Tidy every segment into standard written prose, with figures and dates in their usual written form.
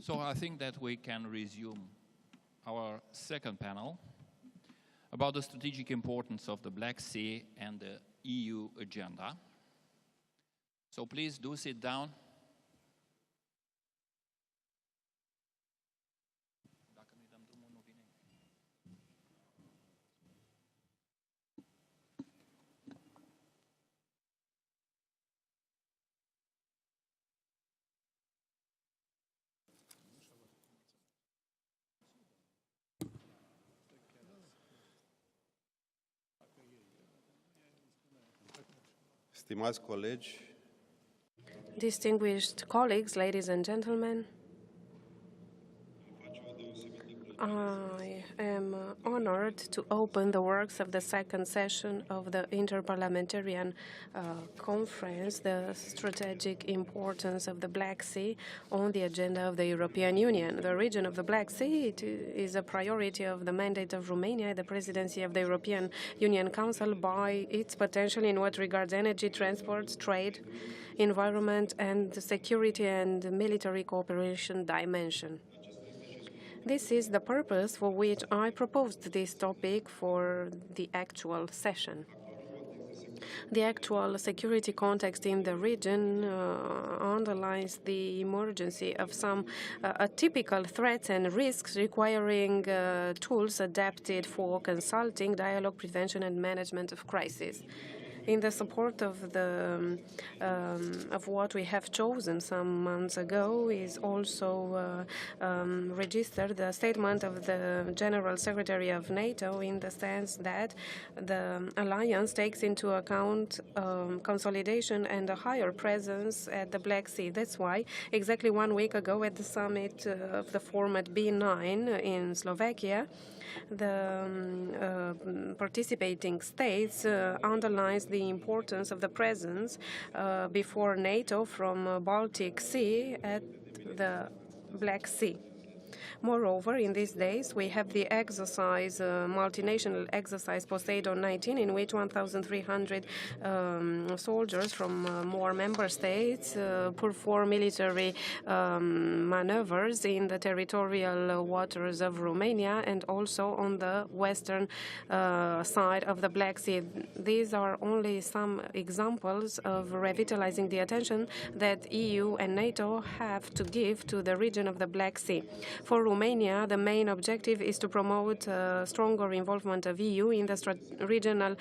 So I think that we can resume our second panel about the strategic importance of the Black Sea and the EU agenda. So please do sit down. Stimați colegi, distinguished colleagues, ladies and gentlemen, I am honored to open the works of the second session of the Interparliamentary Conference, the strategic importance of the Black Sea on the agenda of the European Union. The region of the Black Sea is a priority of the mandate of Romania, the presidency of the European Union Council, by its potential in what regards energy, transport, trade, environment, and the security and military cooperation dimension. This is the purpose for which I proposed this topic for the actual session. The actual security context in the region underlines the emergency of some atypical threats and risks requiring tools adapted for consulting, dialogue, prevention, and management of crisis. In the support of what we have chosen some months ago is also registered the statement of the General Secretary of NATO, in the sense that the alliance takes into account consolidation and a higher presence at the Black Sea. That's why exactly 1 week ago at the summit of the format B9 in Slovakia, the participating states underlines the importance of the presence before NATO from Baltic Sea at the Black Sea. Moreover, in these days, we have the exercise, multinational exercise Poseidon 19, in which 1,300 soldiers from more member states perform military maneuvers in the territorial waters of Romania and also on the western side of the Black Sea. These are only some examples of revitalizing the attention that EU and NATO have to give to the region of the Black Sea. For Romania, the main objective is to promote stronger involvement of EU in the regional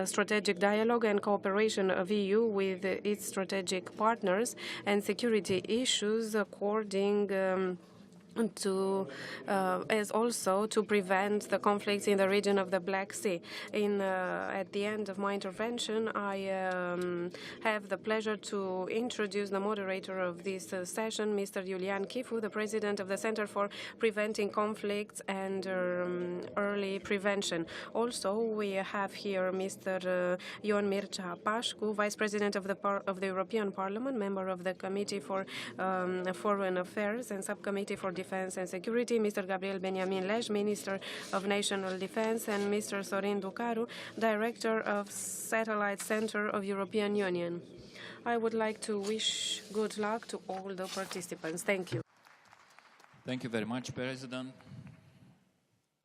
strategic dialogue and cooperation of EU with its strategic partners and security issues according to as also to prevent the conflicts in the region of the Black Sea. At the end of my intervention, I have the pleasure to introduce the moderator of this session, Mr. Iulian Chifu, the president of the Center for Preventing Conflicts and Early Prevention. Also, we have here Mr. Ion Mircea Pașcu, vice president of the European Parliament, member of the Committee for Foreign Affairs and Subcommittee for Defense and Security, Mr. Gabriel Beniamin Lej, Minister of National Defense, and Mr. Sorin Ducaru, Director of Satellite Center of European Union. I would like to wish good luck to all the participants. Thank you. Thank you very much, President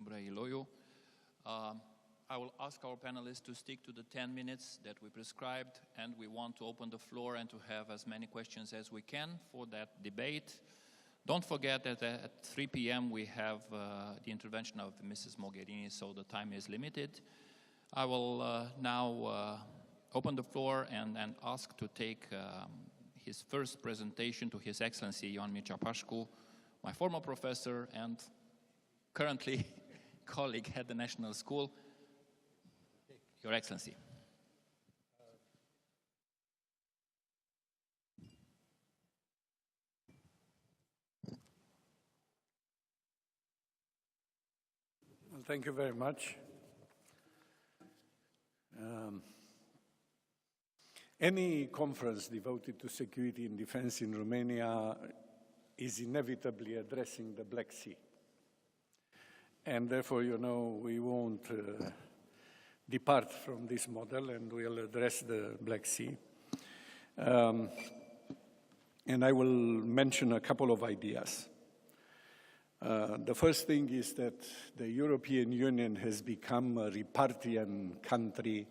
Brailoiu. I will ask our panelists to stick to the 10 minutes that we prescribed, and we want to open the floor and to have as many questions as we can for that debate. Don't forget that at 3 p.m. we have the intervention of Mrs. Mogherini, so the time is limited. I will now open the floor and ask to take his first presentation to His Excellency Ion Mircea Pașcu, my former professor and currently colleague at the National School. Your Excellency. Well, thank you very much. Any conference devoted to security and defense in Romania is inevitably addressing the Black Sea. And therefore, you know, we won't depart from this model, and we'll address the Black Sea. And I will mention a couple of ideas. The first thing is that the European Union has become a repartian country,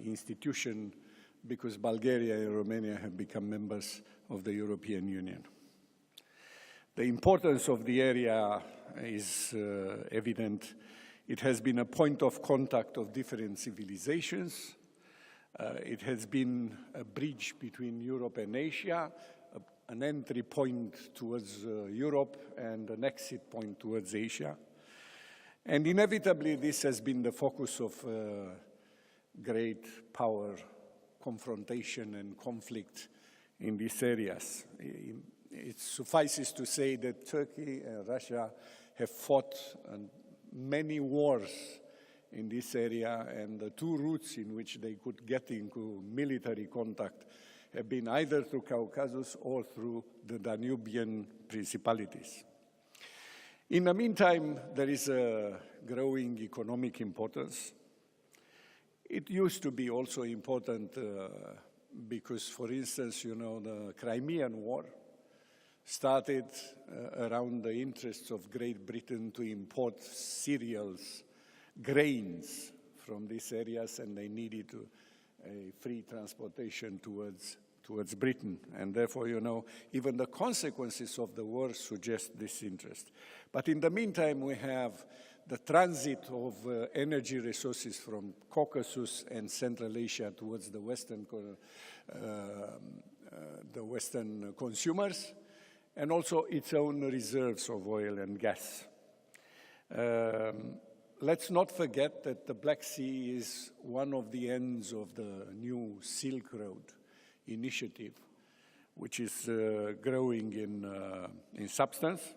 institution, because Bulgaria and Romania have become members of the European Union. The importance of the area is evident. It has been a point of contact of different civilizations. It has been a bridge between Europe and Asia, an entry point towards Europe and an exit point towards Asia. And inevitably, this has been the focus of great power confrontation and conflict in these areas. It suffices to say that Turkey and Russia have fought many wars in this area, and the two routes in which they could get into military contact have been either through Caucasus or through the Danubian principalities. In the meantime, there is a growing economic importance. It used to be also important because, for instance, you know, the Crimean War started around the interests of Great Britain to import cereals, grains from these areas, and they needed a free transportation towards Britain. And therefore, you know, even the consequences of the war suggest this interest. But in the meantime, we have the transit of energy resources from Caucasus and Central Asia towards the Western consumers, and also its own reserves of oil and gas. Let's not forget that the Black Sea is one of the ends of the new Silk Road initiative, which is growing in substance,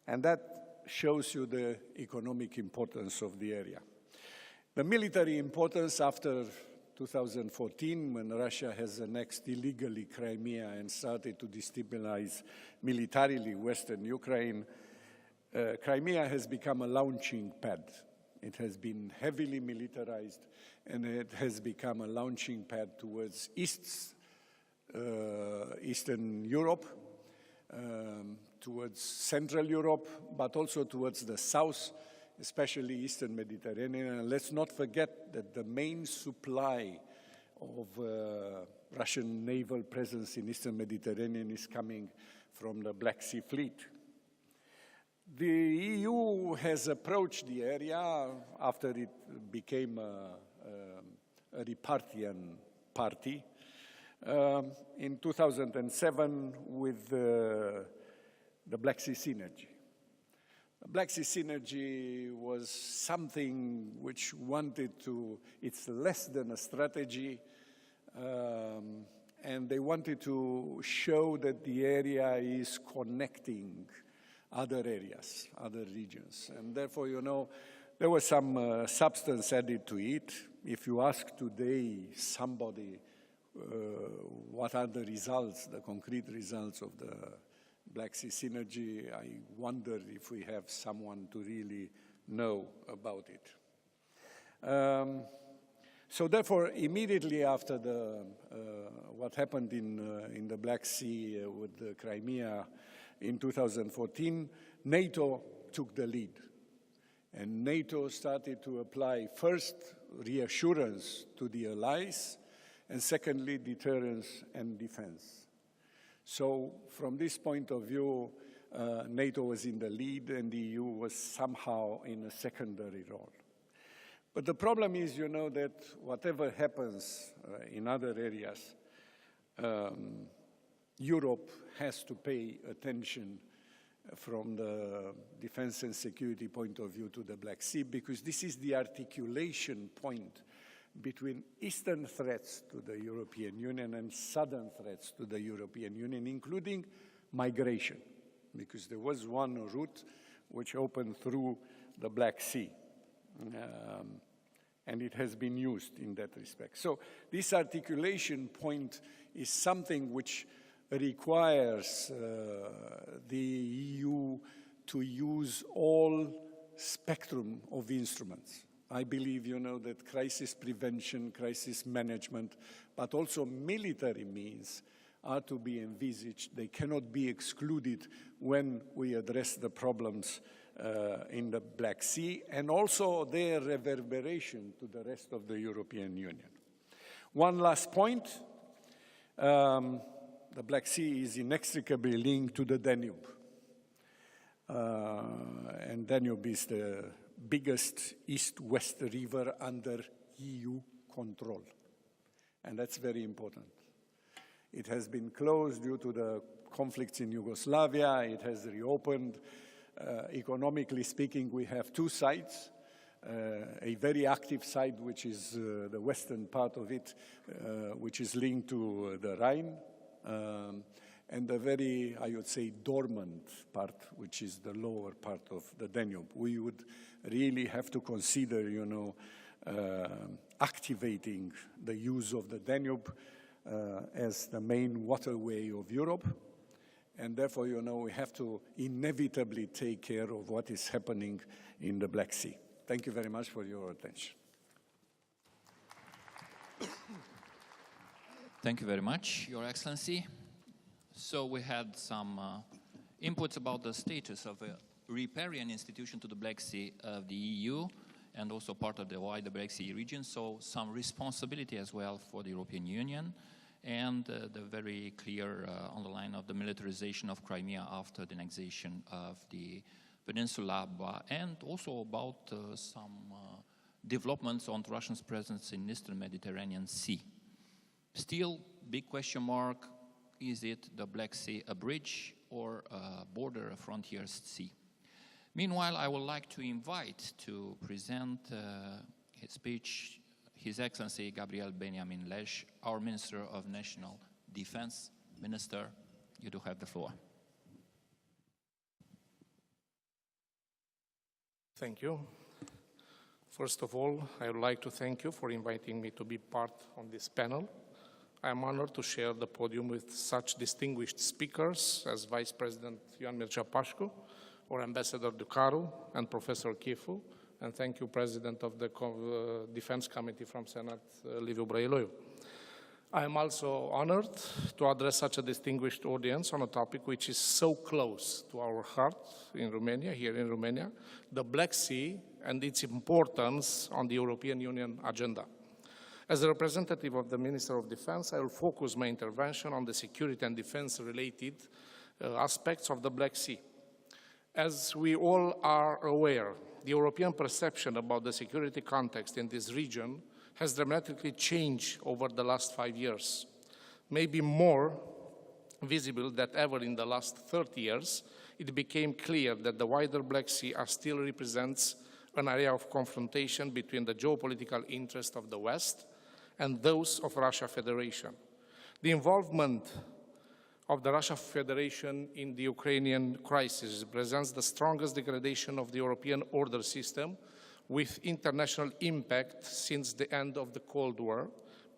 and that shows you the economic importance of the area. The military importance after 2014, when Russia has annexed illegally Crimea and started to destabilize militarily Western Ukraine, Crimea has become a launching pad. It has been heavily militarized, and it has become a launching pad towards Eastern Europe, towards Central Europe, but also towards the south, especially Eastern Mediterranean. And let's not forget that the main supply of Russian naval presence in Eastern Mediterranean is coming from the Black Sea Fleet. The EU has approached the area after it became a repartian party in 2007 with the Black Sea Synergy. The Black Sea Synergy was something which wanted to, it's less than a strategy, and they wanted to show that the area is connecting other areas, other regions. And therefore, you know, there was some substance added to it. If you ask today somebody what are the results, the concrete results of the Black Sea Synergy, I wonder if we have someone to really know about it. So therefore, immediately after what happened in the Black Sea with the Crimea in 2014, NATO took the lead. And NATO started to apply first reassurance to the allies, and secondly, deterrence and defense. So from this point of view, NATO was in the lead and the EU was somehow in a secondary role. But the problem is, you know, that whatever happens in other areas, Europe has to pay attention from the defense and security point of view to the Black Sea, because this is the articulation point between eastern threats to the European Union and southern threats to the European Union, including migration, because there was one route which opened through the Black Sea, and it has been used in that respect. So this articulation point is something which requires the EU to use all spectrum of instruments. I believe, you know, that crisis prevention, crisis management, but also military means are to be envisaged. They cannot be excluded when we address the problems in the Black Sea, and also their reverberation to the rest of the European Union. One last point. The Black Sea is inextricably linked to the Danube. And Danube is the biggest east-west river under EU control. And that's very important. It has been closed due to the conflicts in Yugoslavia. It has reopened. Economically speaking, we have two sides. A very active side, which is the western part of it, which is linked to the Rhine, and the very, I would say, dormant part, which is the lower part of the Danube. We would really have to consider, you know, activating the use of the Danube as the main waterway of Europe. And therefore, you know, we have to inevitably take care of what is happening in the Black Sea. Thank you very much for your attention. Thank you very much, Your Excellency. So we had some inputs about the status of a riparian institution to the Black Sea of the EU and also part of the wider Black Sea region, so some responsibility as well for the European Union, and the very clear underline of the militarization of Crimea after the annexation of the peninsula, and also about some developments on Russia's presence in Eastern Mediterranean Sea. Still, big question mark, is it the Black Sea a bridge or a border, a frontier sea? Meanwhile, I would like to invite to present his speech His Excellency Gabriel Benjamin Leș, our Minister of National Defense. Minister, you do have the floor. Thank you. First of all, I would like to thank you for inviting me to be part on this panel. I am honored to share the podium with such distinguished speakers as Vice President Ioan Mircea Pașcu, or Ambassador Ducaru and Professor Chifu, and thank you, President of the Defense Committee from Senate, Liviu Brăiloiu. I am also honored to address such a distinguished audience on a topic which is so close to our heart in Romania, here in Romania, the Black Sea and its importance on the European Union agenda. As a representative of the Minister of Defense, I will focus my intervention on the security and defense-related aspects of the Black Sea. As we all are aware, the European perception about the security context in this region has dramatically changed over the last 5 years, maybe more visible than ever in the last 30 years. It became clear that the wider Black Sea still represents an area of confrontation between the geopolitical interests of the West and those of Russia Federation. The involvement of the Russia Federation in the Ukrainian crisis represents the strongest degradation of the European order system with international impact since the end of the Cold War,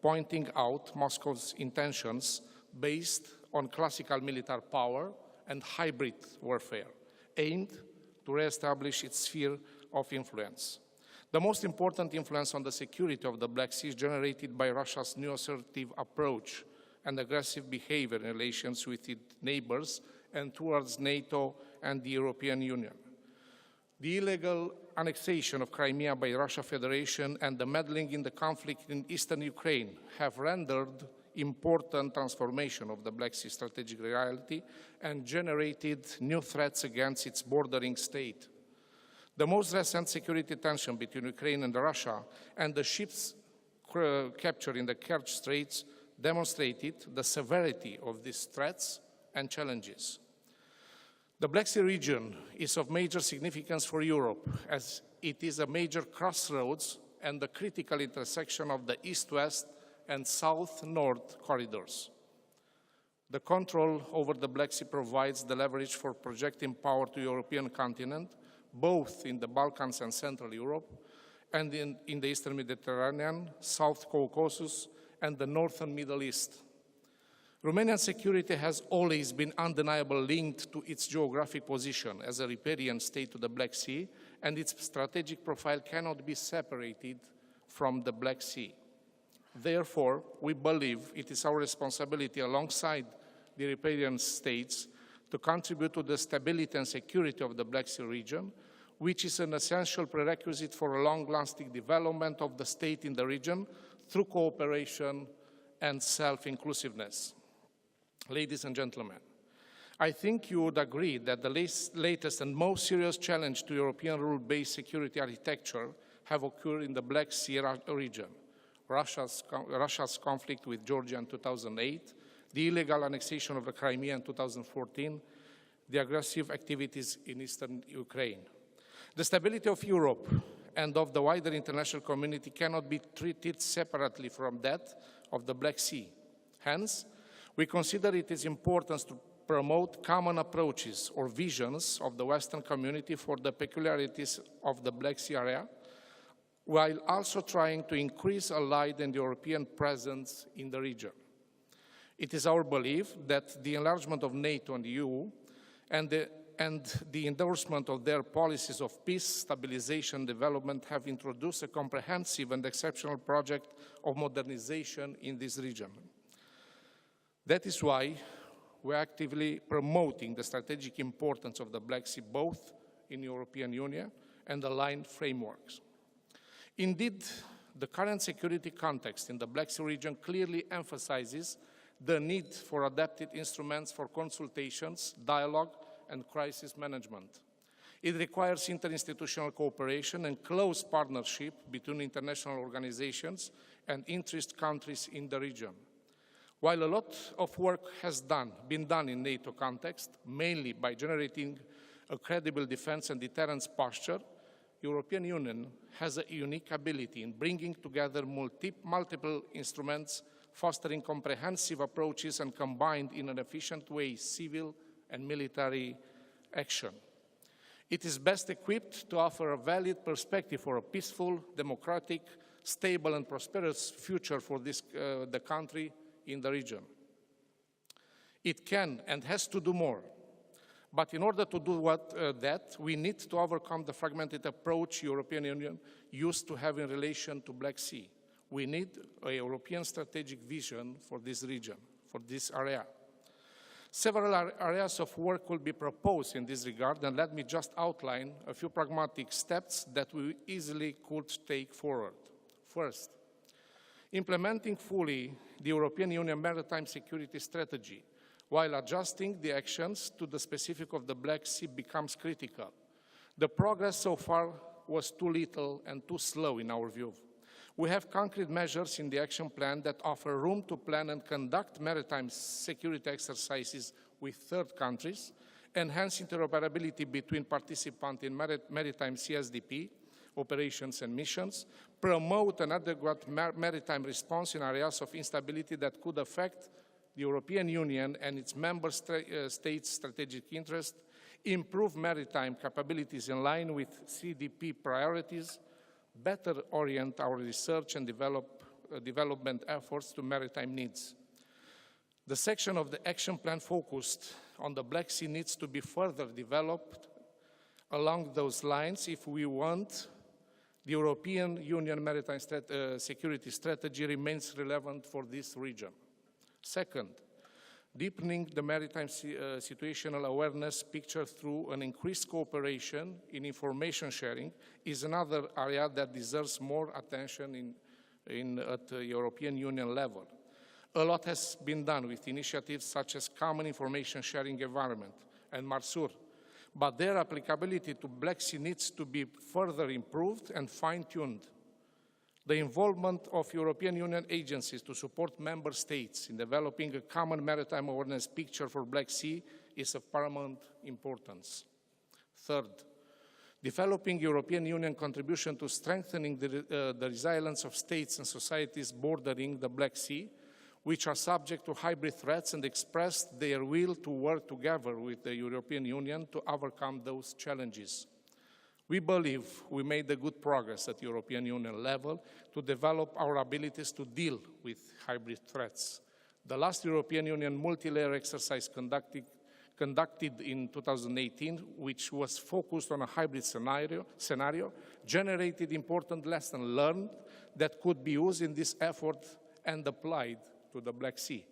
pointing out Moscow's intentions based on classical military power and hybrid warfare, aimed to re-establish its sphere of influence. The most important influence on the security of the Black Sea is generated by Russia's new assertive approach and aggressive behavior in relations with its neighbors and towards NATO and the European Union. The illegal annexation of Crimea by Russia Federation and the meddling in the conflict in eastern Ukraine have rendered important transformation of the Black Sea strategic reality and generated new threats against its bordering state. The most recent security tension between Ukraine and Russia and the ships captured in the Kerch Straits demonstrated the severity of these threats and challenges. The Black Sea region is of major significance for Europe, as it is a major crossroads and the critical intersection of the east-west and south-north corridors. The control over the Black Sea provides the leverage for projecting power to the European continent, both in the Balkans and Central Europe, and in the Eastern Mediterranean, South Caucasus, and the Northern Middle East. Romanian security has always been undeniably linked to its geographic position as a riparian state to the Black Sea, and its strategic profile cannot be separated from the Black Sea. Therefore, we believe it is our responsibility alongside the European states to contribute to the stability and security of the Black Sea region, which is an essential prerequisite for a long-lasting development of the state in the region through cooperation and self-inclusiveness. Ladies and gentlemen, I think you would agree that the latest and most serious challenge to European rule-based security architecture have occurred in the Black Sea region. Russia's conflict with Georgia in 2008, the illegal annexation of the Crimea in 2014, the aggressive activities in eastern Ukraine. The stability of Europe and of the wider international community cannot be treated separately from that of the Black Sea. Hence, we consider it is important to promote common approaches or visions of the Western community for the peculiarities of the Black Sea area, while also trying to increase allied and European presence in the region. It is our belief that the enlargement of NATO and the EU and the endorsement of their policies of peace, stabilization, and development have introduced a comprehensive and exceptional project of modernization in this region. That is why we're actively promoting the strategic importance of the Black Sea, both in the European Union and aligned frameworks. Indeed, the current security context in the Black Sea region clearly emphasizes the need for adapted instruments for consultations, dialogue, and crisis management. It requires interinstitutional cooperation and close partnership between international organizations and interest countries in the region. While a lot of work has been done in NATO context, mainly by generating a credible defense and deterrence posture, the European Union has a unique ability in bringing together multiple instruments, fostering comprehensive approaches and combined in an efficient way civil and military action. It is best equipped to offer a valid perspective for a peaceful, democratic, stable and prosperous future for the country in the region. It can and has to do more. But in order to do that, we need to overcome the fragmented approach European Union used to have in relation to Black Sea. We need a European strategic vision for this region, for this area. Several areas of work will be proposed in this regard, and let me just outline a few pragmatic steps that we easily could take forward. First, implementing fully the European Union Maritime Security Strategy, while adjusting the actions to the specific of the Black Sea becomes critical. The progress so far was too little and too slow in our view. We have concrete measures in the action plan that offer room to plan and conduct maritime security exercises with third countries, enhance interoperability between participants in maritime CSDP operations and missions, promote an adequate maritime response in areas of instability that could affect the European Union and its member states' strategic interest, improve maritime capabilities in line with CDP priorities, better orient our research and development efforts to maritime needs. The section of the action plan focused on the Black Sea needs to be further developed along those lines if we want the European Union Maritime Security Strategy remains relevant for this region. Second, deepening the maritime situational awareness picture through an increased cooperation in information sharing is another area that deserves more attention at the European Union level. A lot has been done with initiatives such as Common Information Sharing Environment and MARSUR, but their applicability to Black Sea needs to be further improved and fine-tuned. The involvement of European Union agencies to support member states in developing a common maritime awareness picture for Black Sea is of paramount importance. Third, developing European Union contribution to strengthening the resilience of states and societies bordering the Black Sea, which are subject to hybrid threats and expressed their will to work together with the European Union to overcome those challenges. We believe we made a good progress at European Union level to develop our abilities to deal with hybrid threats. The last European Union multi-layer exercise conducted in 2018, which was focused on a hybrid scenario, generated important lessons learned that could be used in this effort and applied to the Black Sea.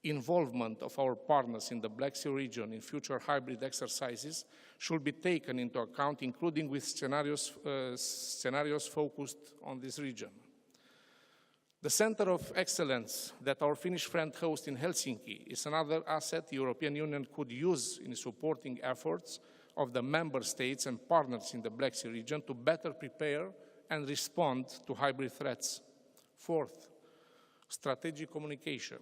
Involvement of our partners in the Black Sea region in future hybrid exercises should be taken into account, including with scenarios focused on this region. The Center of Excellence that our Finnish friend hosts in Helsinki is another asset the European Union could use in supporting efforts of the member states and partners in the Black Sea region to better prepare and respond to hybrid threats. Fourth, strategic communication.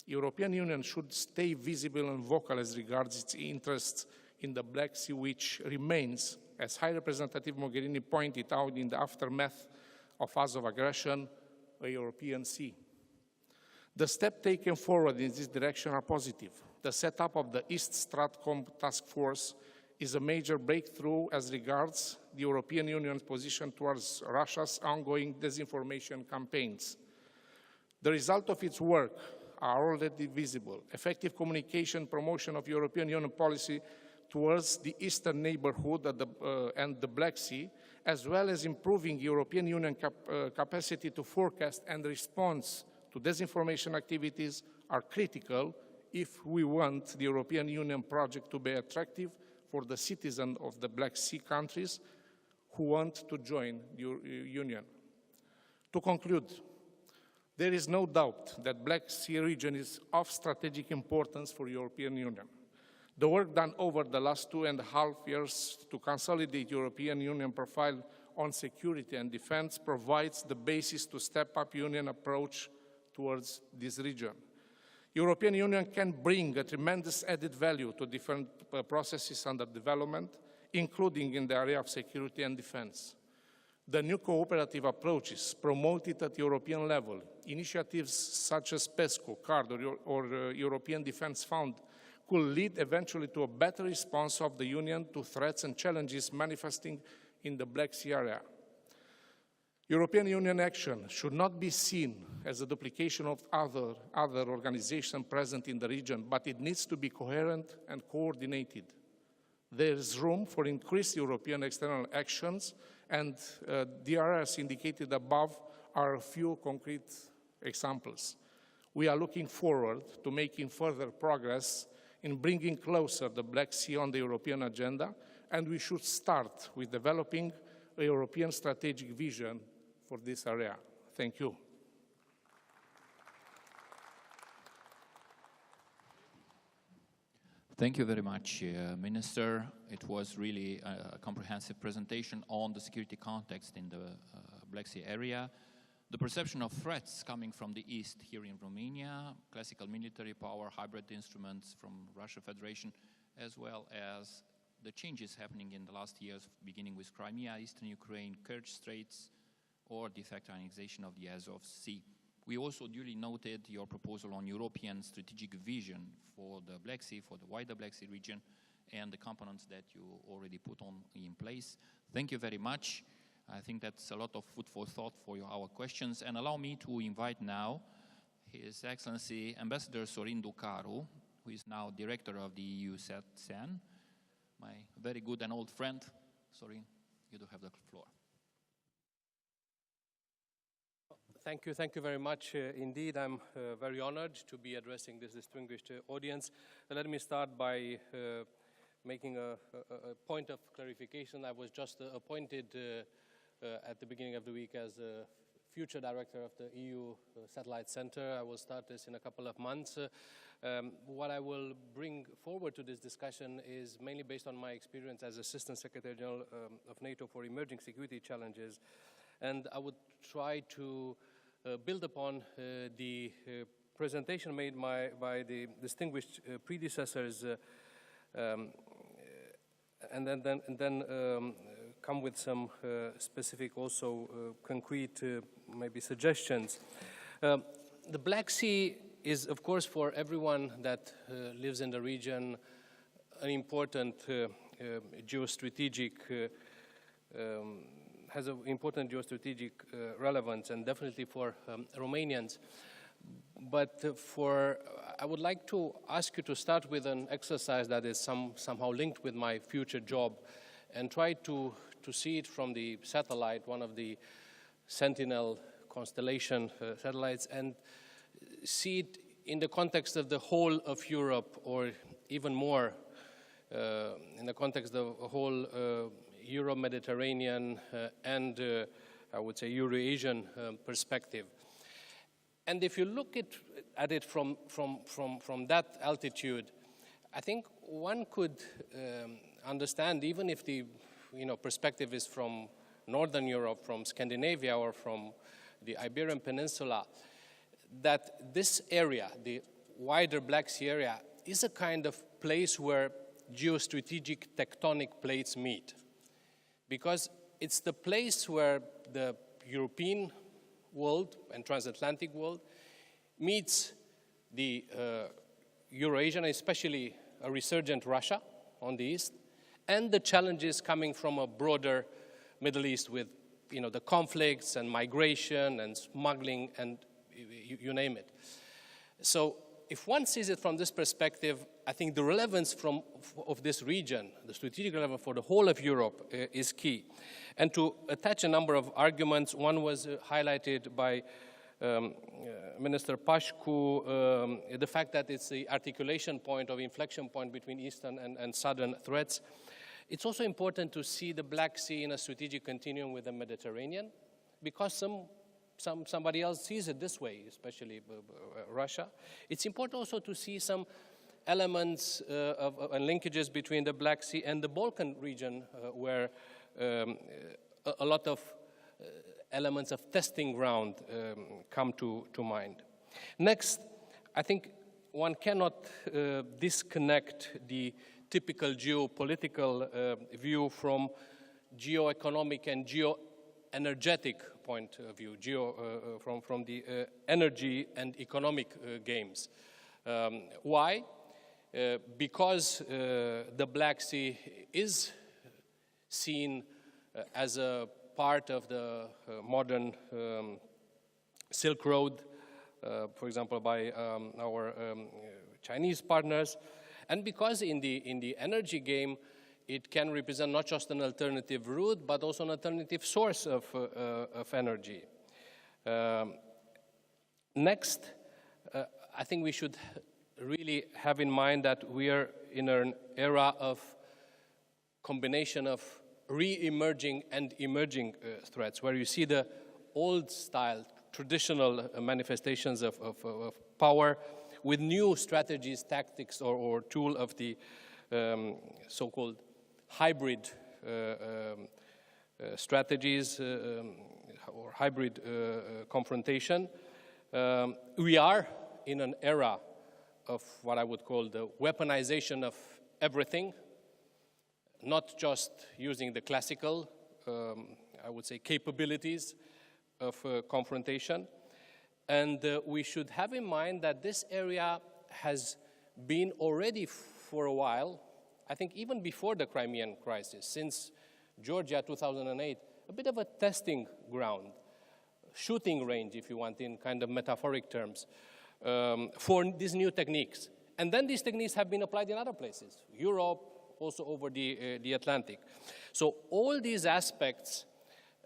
European Union should stay visible and vocal as regards its interests in the Black Sea, which remains, as High Representative Mogherini pointed out in the aftermath of Azov aggression, a European sea. The steps taken forward in this direction are positive. The setup of the East Stratcom Task Force is a major breakthrough as regards the European Union's position towards Russia's ongoing disinformation campaigns. The result of its work are already visible. Effective communication, promotion of European Union policy towards the eastern neighborhood and the Black Sea, as well as improving European Union capacity to forecast and response to disinformation activities are critical if we want the European Union project to be attractive for the citizens of the Black Sea countries who want to join the Union. To conclude, there is no doubt that Black Sea region is of strategic importance for the European Union. The work done over the last 2.5 years to consolidate European Union profile on security and defense provides the basis to step up Union approach towards this region. European Union can bring a tremendous added value to different processes under development, including in the area of security and defense. The new cooperative approaches promoted at European level, initiatives such as PESCO, CARD, or European Defence Fund, could lead eventually to a better response of the Union to threats and challenges manifesting in the Black Sea area. European Union action should not be seen as a duplication of other organizations present in the region, but it needs to be coherent and coordinated. There is room for increased European external actions, and the areas indicated above are a few concrete examples. We are looking forward to making further progress in bringing closer the Black Sea on the European agenda, and we should start with developing a European strategic vision for this area. Thank you. Thank you very much, Minister. It was really a comprehensive presentation on the security context in the Black Sea area. The perception of threats coming from the east here in Romania, classical military power, hybrid instruments from Russian Federation, as well as the changes happening in the last years, beginning with Crimea, eastern Ukraine, Kerch Straits, or de facto annexation of the Azov Sea. We also duly noted your proposal on European strategic vision for the Black Sea, for the wider Black Sea region, and the components that you already put in place. Thank you very much. I think that's a lot of food for thought for our questions. And allow me to invite now His Excellency Ambassador Sorin Ducaru, who is now Director of the EU SEN, my very good and old friend. Sorin, you do have the floor. Thank you very much. Indeed, I'm very honored to be addressing this distinguished audience. Let me start by making a point of clarification. I was just appointed at the beginning of the week as a future director of the EU Satellite Center. I will start this in a couple of months. What I will bring forward to this discussion is mainly based on my experience as Assistant Secretary General of NATO for emerging security challenges. And I would try to build upon the presentation made by the distinguished predecessors and then come with some specific, also concrete, maybe suggestions. The Black Sea is, of course, for everyone that lives in the region, an important geostrategic has an important geostrategic relevance, and definitely for Romanians. But I would like to ask you to start with an exercise that is somehow linked with my future job, and try to see it from the satellite, one of the sentinel constellation satellites and see it in the context of the whole of Europe, or even more in the context of the whole Euro-Mediterranean and I would say Euro-Asian perspective. And if you look at it from that altitude, I think one could understand, even if the perspective is from Northern Europe, from Scandinavia, or from the Iberian Peninsula, that this area, the wider Black Sea area, is a kind of place where geostrategic tectonic plates meet. Because it's the place where the European world and transatlantic world meets the Eurasian, especially a resurgent Russia on the east, and the challenges coming from a broader Middle East with the conflicts and migration and smuggling and you name it. So if one sees it from this perspective, I think the relevance of this region, the strategic relevance for the whole of Europe is key. And to attach a number of arguments, one was highlighted by Minister Pașcu, the fact that it's the articulation point or inflection point between eastern and southern threats. It's also important to see the Black Sea in a strategic continuum with the Mediterranean, because somebody else sees it this way, especially Russia. It's important also to see some elements and linkages between the Black Sea and the Balkan region, where a lot of elements of testing ground come to mind. Next, I think one cannot disconnect the typical geopolitical view from geoeconomic and geoenergetic point of view, from the energy and economic games. Why? Because the Black Sea is seen as a part of the modern Silk Road, for example, by our Chinese partners, and because in the energy game, it can represent not just an alternative route, but also an alternative source of energy. Next, I think we should really have in mind that we are in an era of combination of re-emerging and emerging threats, where you see the old-style, traditional manifestations of power with new strategies, tactics, or tool of the so-called hybrid strategies or hybrid confrontation. We are in an era of what I would call the weaponization of everything, not just using the classical, I would say, capabilities of confrontation. And we should have in mind that this area has been already for a while, I think even before the Crimean crisis, since Georgia 2008, a bit of a testing ground, shooting range, if you want, in kind of metaphoric terms, for these new techniques. And then these techniques have been applied in other places, Europe, also over the Atlantic. So all these aspects,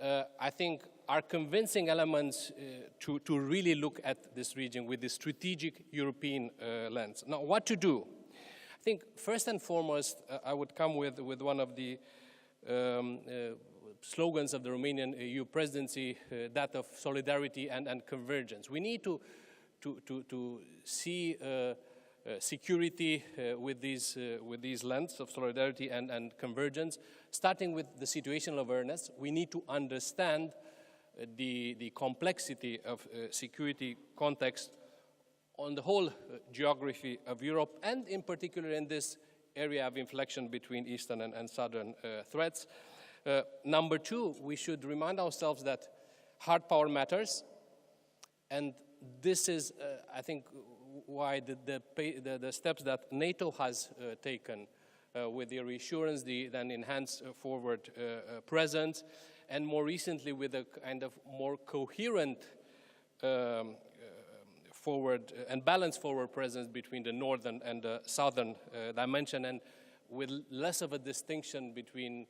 I think, are convincing elements to really look at this region with the strategic European lens. Now, what to do? I think first and foremost, I would come with one of the slogans of the Romanian EU presidency, that of solidarity and convergence. We need to see security with these lens of solidarity and convergence, starting with the situational awareness. We need to understand the complexity of security context on the whole geography of Europe, and in particular in this area of inflection between eastern and southern threats. Number two, we should remind ourselves that hard power matters, and this is, I think, why the steps that NATO has taken with the reassurance, the then enhanced forward presence, and more recently with a kind of more coherent forward and balanced forward presence between the northern and the southern dimension, and with less of a distinction between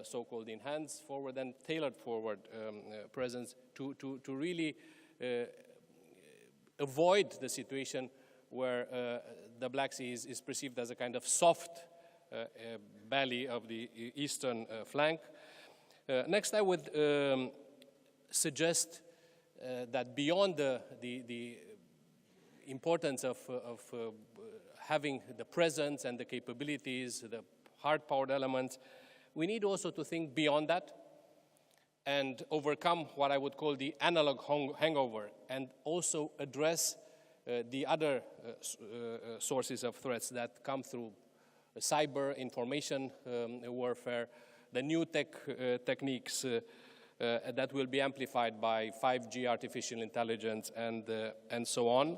so-called enhanced forward and tailored forward presence to really avoid the situation where the Black Sea is perceived as a kind of soft belly of the eastern flank. Next, I would suggest that beyond the importance of having the presence and the capabilities, the hard-powered elements, we need also to think beyond that and overcome what I would call the analog hangover, and also address the other sources of threats that come through cyber information warfare, the new techniques that will be amplified by 5G, artificial intelligence, and so on,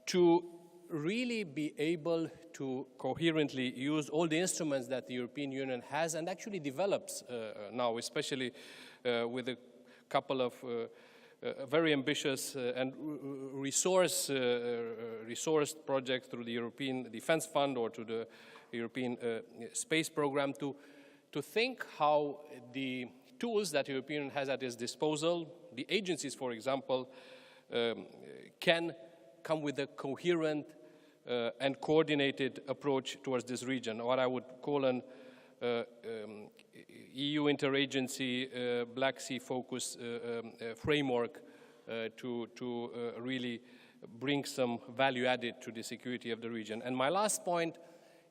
to really be able to coherently use all the instruments that the European Union has and actually develops now, especially with a couple of very ambitious and resourced projects through the European Defense Fund or to the European Space Program, to think how the tools that the European Union has at its disposal, the agencies, for example, can come with a coherent and coordinated approach towards this region, what I would call an EU interagency Black Sea focus framework to really bring some value added to the security of the region. And my last point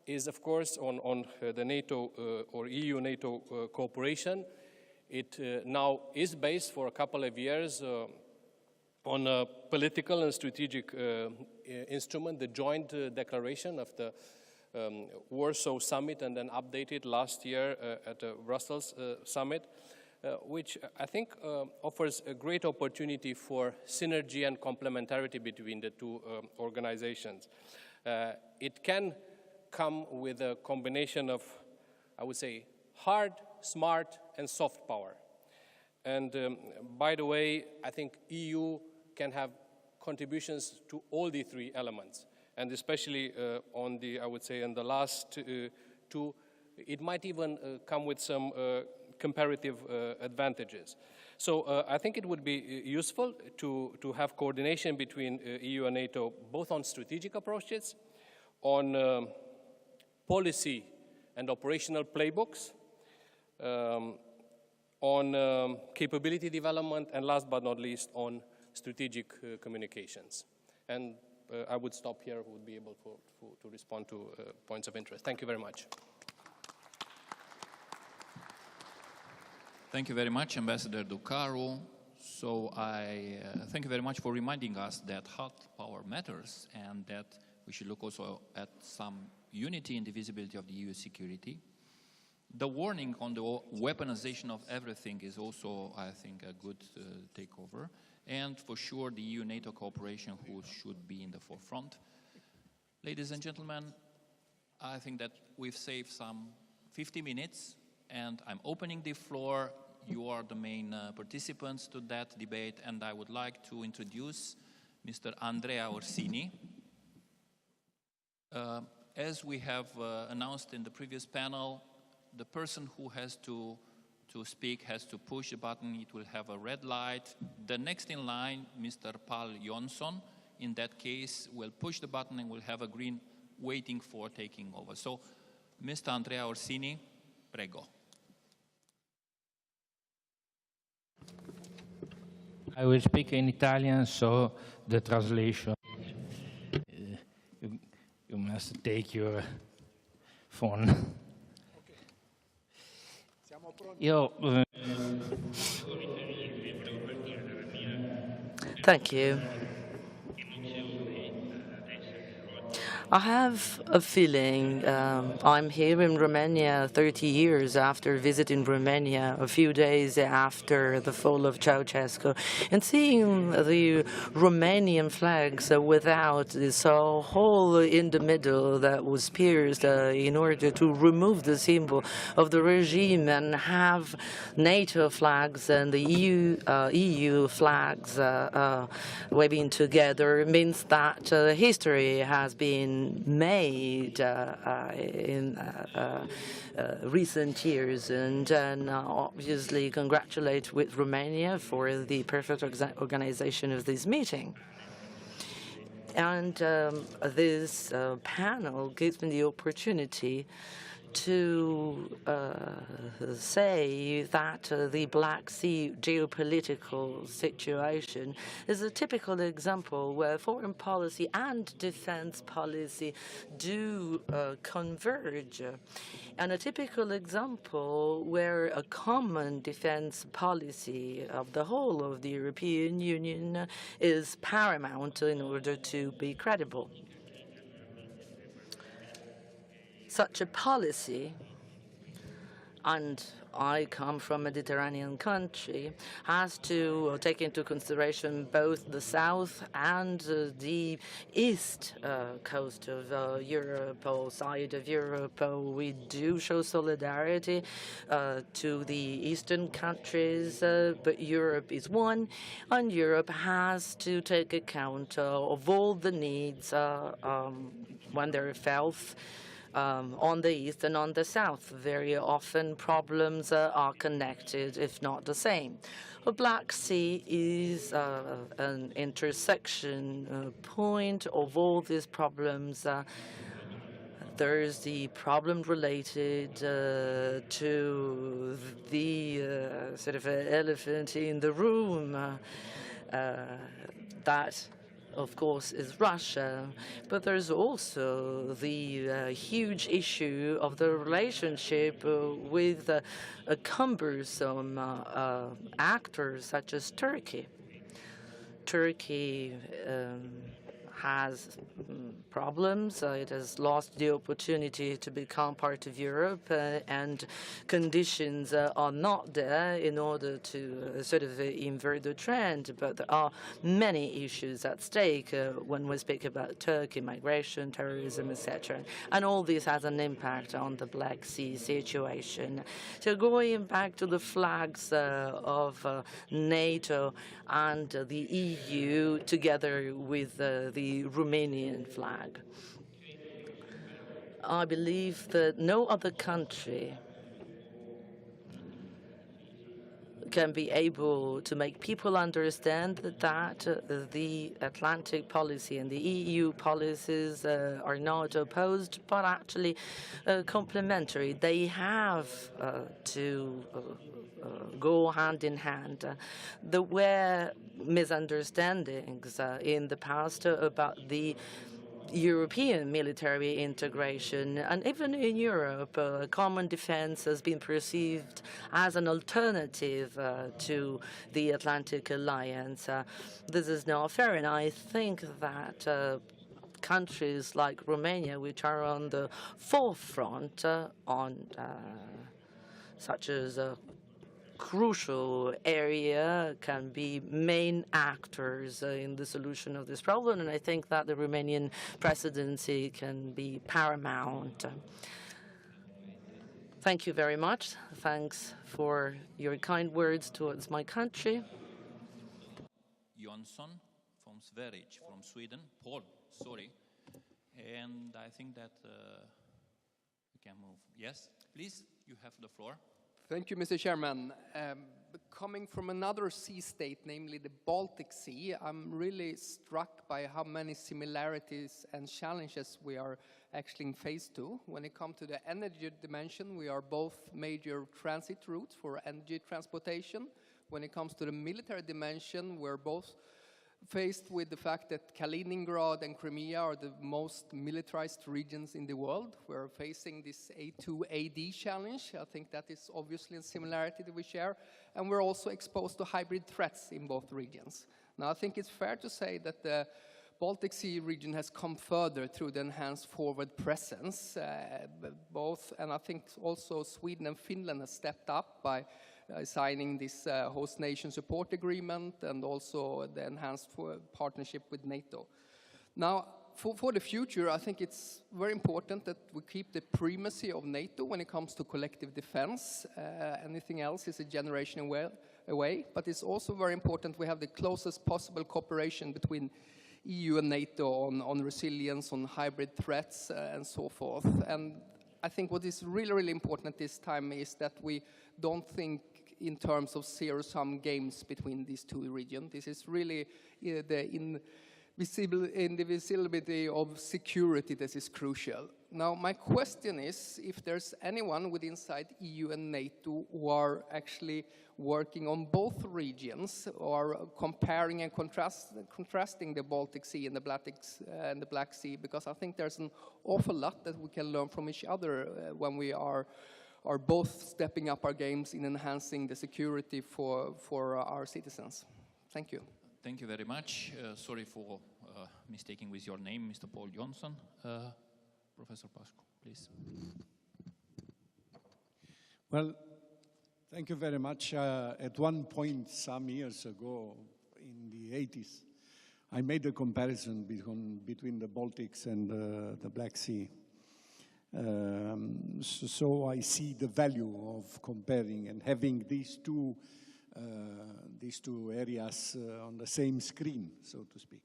is, of course, on the NATO or EU-NATO cooperation. It now is based for a couple of years on a political and strategic instrument, the joint declaration of the Warsaw Summit and then updated last year at the Brussels Summit, which I think offers a great opportunity for synergy and complementarity between the two organizations. It can come with a combination of, I would say, hard, smart, and soft power. And by the way, I think EU can have contributions to all the three elements. And especially on the, I would say, in the last two, it might even come with some comparative advantages. So I think it would be useful to have coordination between EU and NATO, both on strategic approaches, on policy and operational playbooks, on capability development, and last but not least, on strategic communications. And I would stop here, would be able to respond to points of interest. Thank you very much. Thank you very much, Ambassador Ducaru. So I thank you very much for reminding us that hard power matters and that we should look also at some unity in the visibility of the EU security. The warning on the weaponization of everything is also, I think, a good takeover. And for sure, the EU-NATO cooperation who should be in the forefront. Ladies and gentlemen, I think that we've saved some 50 minutes, and I'm opening the floor. You are the main participants to that debate, and I would like to introduce Mr. Andrea Orsini. As we have announced in the previous panel, the person who has to speak has to push the button. It will have a red light. The next in line, Mr. Paul Jonsson, in that case, will push the button and will have a green waiting for taking over. So, Mr. Andrea Orsini, prego. I will speak in Italian, so the translation. You must take your phone. Thank you. I have a feeling I'm here in Romania 30 years after visiting Romania, a few days after the fall of Ceausescu, and seeing the Romanian flags without this hole in the middle that was pierced in order to remove the symbol of the regime and have NATO flags and the EU flags waving together means that history has been been made in recent years, and obviously congratulate with Romania for the perfect organization of this meeting. And this panel gives me the opportunity to say that the Black Sea geopolitical situation is a typical example where foreign policy and defense policy do converge, and a typical example where a common defense policy of the whole of the European Union is paramount in order to be credible. Such a policy, and I come from a Mediterranean country, has to take into consideration both the south and the east coast of Europe, or side of Europe. We do show solidarity to the eastern countries, but Europe is one, and Europe has to take account of all the needs when they're felt on the east and on the south. Very often problems are connected, if not the same. The Black Sea is an intersection point of all these problems. There's the problem related to the sort of elephant in the room that, of course, is Russia, but there's also the huge issue of the relationship with cumbersome actors such as Turkey. Turkey has problems. It has lost the opportunity to become part of Europe, and conditions are not there in order to sort of invert the trend. But there are many issues at stake when we speak about Turkey, migration, terrorism, etc. And all this has an impact on the Black Sea situation. So going back to the flags of NATO and the EU together with the Romanian flag. I believe that no other country can be able to make people understand that the Atlantic policy and the EU policies are not opposed, but actually complementary. They have to go hand in hand. There were misunderstandings in the past about the European military integration, and even in Europe, common defense has been perceived as an alternative to the Atlantic Alliance. This is not fair, and I think that countries like Romania, which are on the forefront on such as crucial area, can be main actors in the solution of this problem, and I think that the Romanian presidency can be paramount. Thank you very much. Thanks for your kind words towards my country. Jonsson from Sverige, from Sweden. Paul, sorry. And I think that we can move. Yes, please, you have the floor. Thank you, Mr. Chairman. Coming from another sea state, namely the Baltic Sea, I'm really struck by how many similarities and challenges we are actually faced to. When it comes to the energy dimension, we are both major transit routes for energy transportation. When it comes to the military dimension, we're both faced with the fact that Kaliningrad and Crimea are the most militarized regions in the world. We're facing this A2AD challenge. I think that is obviously a similarity that we share. And we're also exposed to hybrid threats in both regions. Now, I think it's fair to say that the Baltic Sea region has come further through the enhanced forward presence. And I think also Sweden and Finland have stepped up by signing this host nation support agreement and also the enhanced partnership with NATO. Now, for the future, I think it's very important that we keep the primacy of NATO when it comes to collective defense. Anything else is a generation away, but it's also very important we have the closest possible cooperation between EU and NATO on resilience, on hybrid threats, and so forth. And I think what is really, really important at this time is that we don't think in terms of zero-sum games between these two regions. This is really the indivisibility of security that is crucial. Now, my question is if there's anyone within inside EU and NATO who are actually working on both regions, or comparing and contrasting the Baltic Sea and the Black Sea, because I think there's an awful lot that we can learn from each other when we are both stepping up our games in enhancing the security for our citizens. Thank you. Thank you very much. Sorry for mistaking with your name, Mr. Paul Johnson. Professor Pașcu, please. Well, thank you very much. At one point, some years ago, in the 80s, I made a comparison between the Baltics and the Black Sea. So I see the value of comparing and having these two areas on the same screen, so to speak.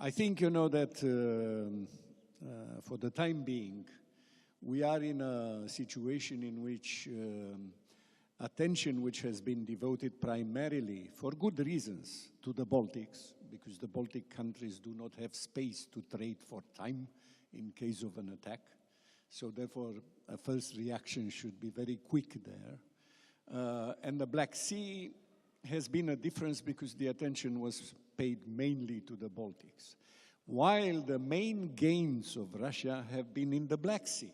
I think you know that for the time being, we are in a situation in which attention which has been devoted primarily, for good reasons, to the Baltics, because the Baltic countries do not have space to trade for time in case of an attack. So therefore, a first reaction should be very quick there. And the Black Sea has been a difference because the attention was paid mainly to the Baltics, while the main gains of Russia have been in the Black Sea.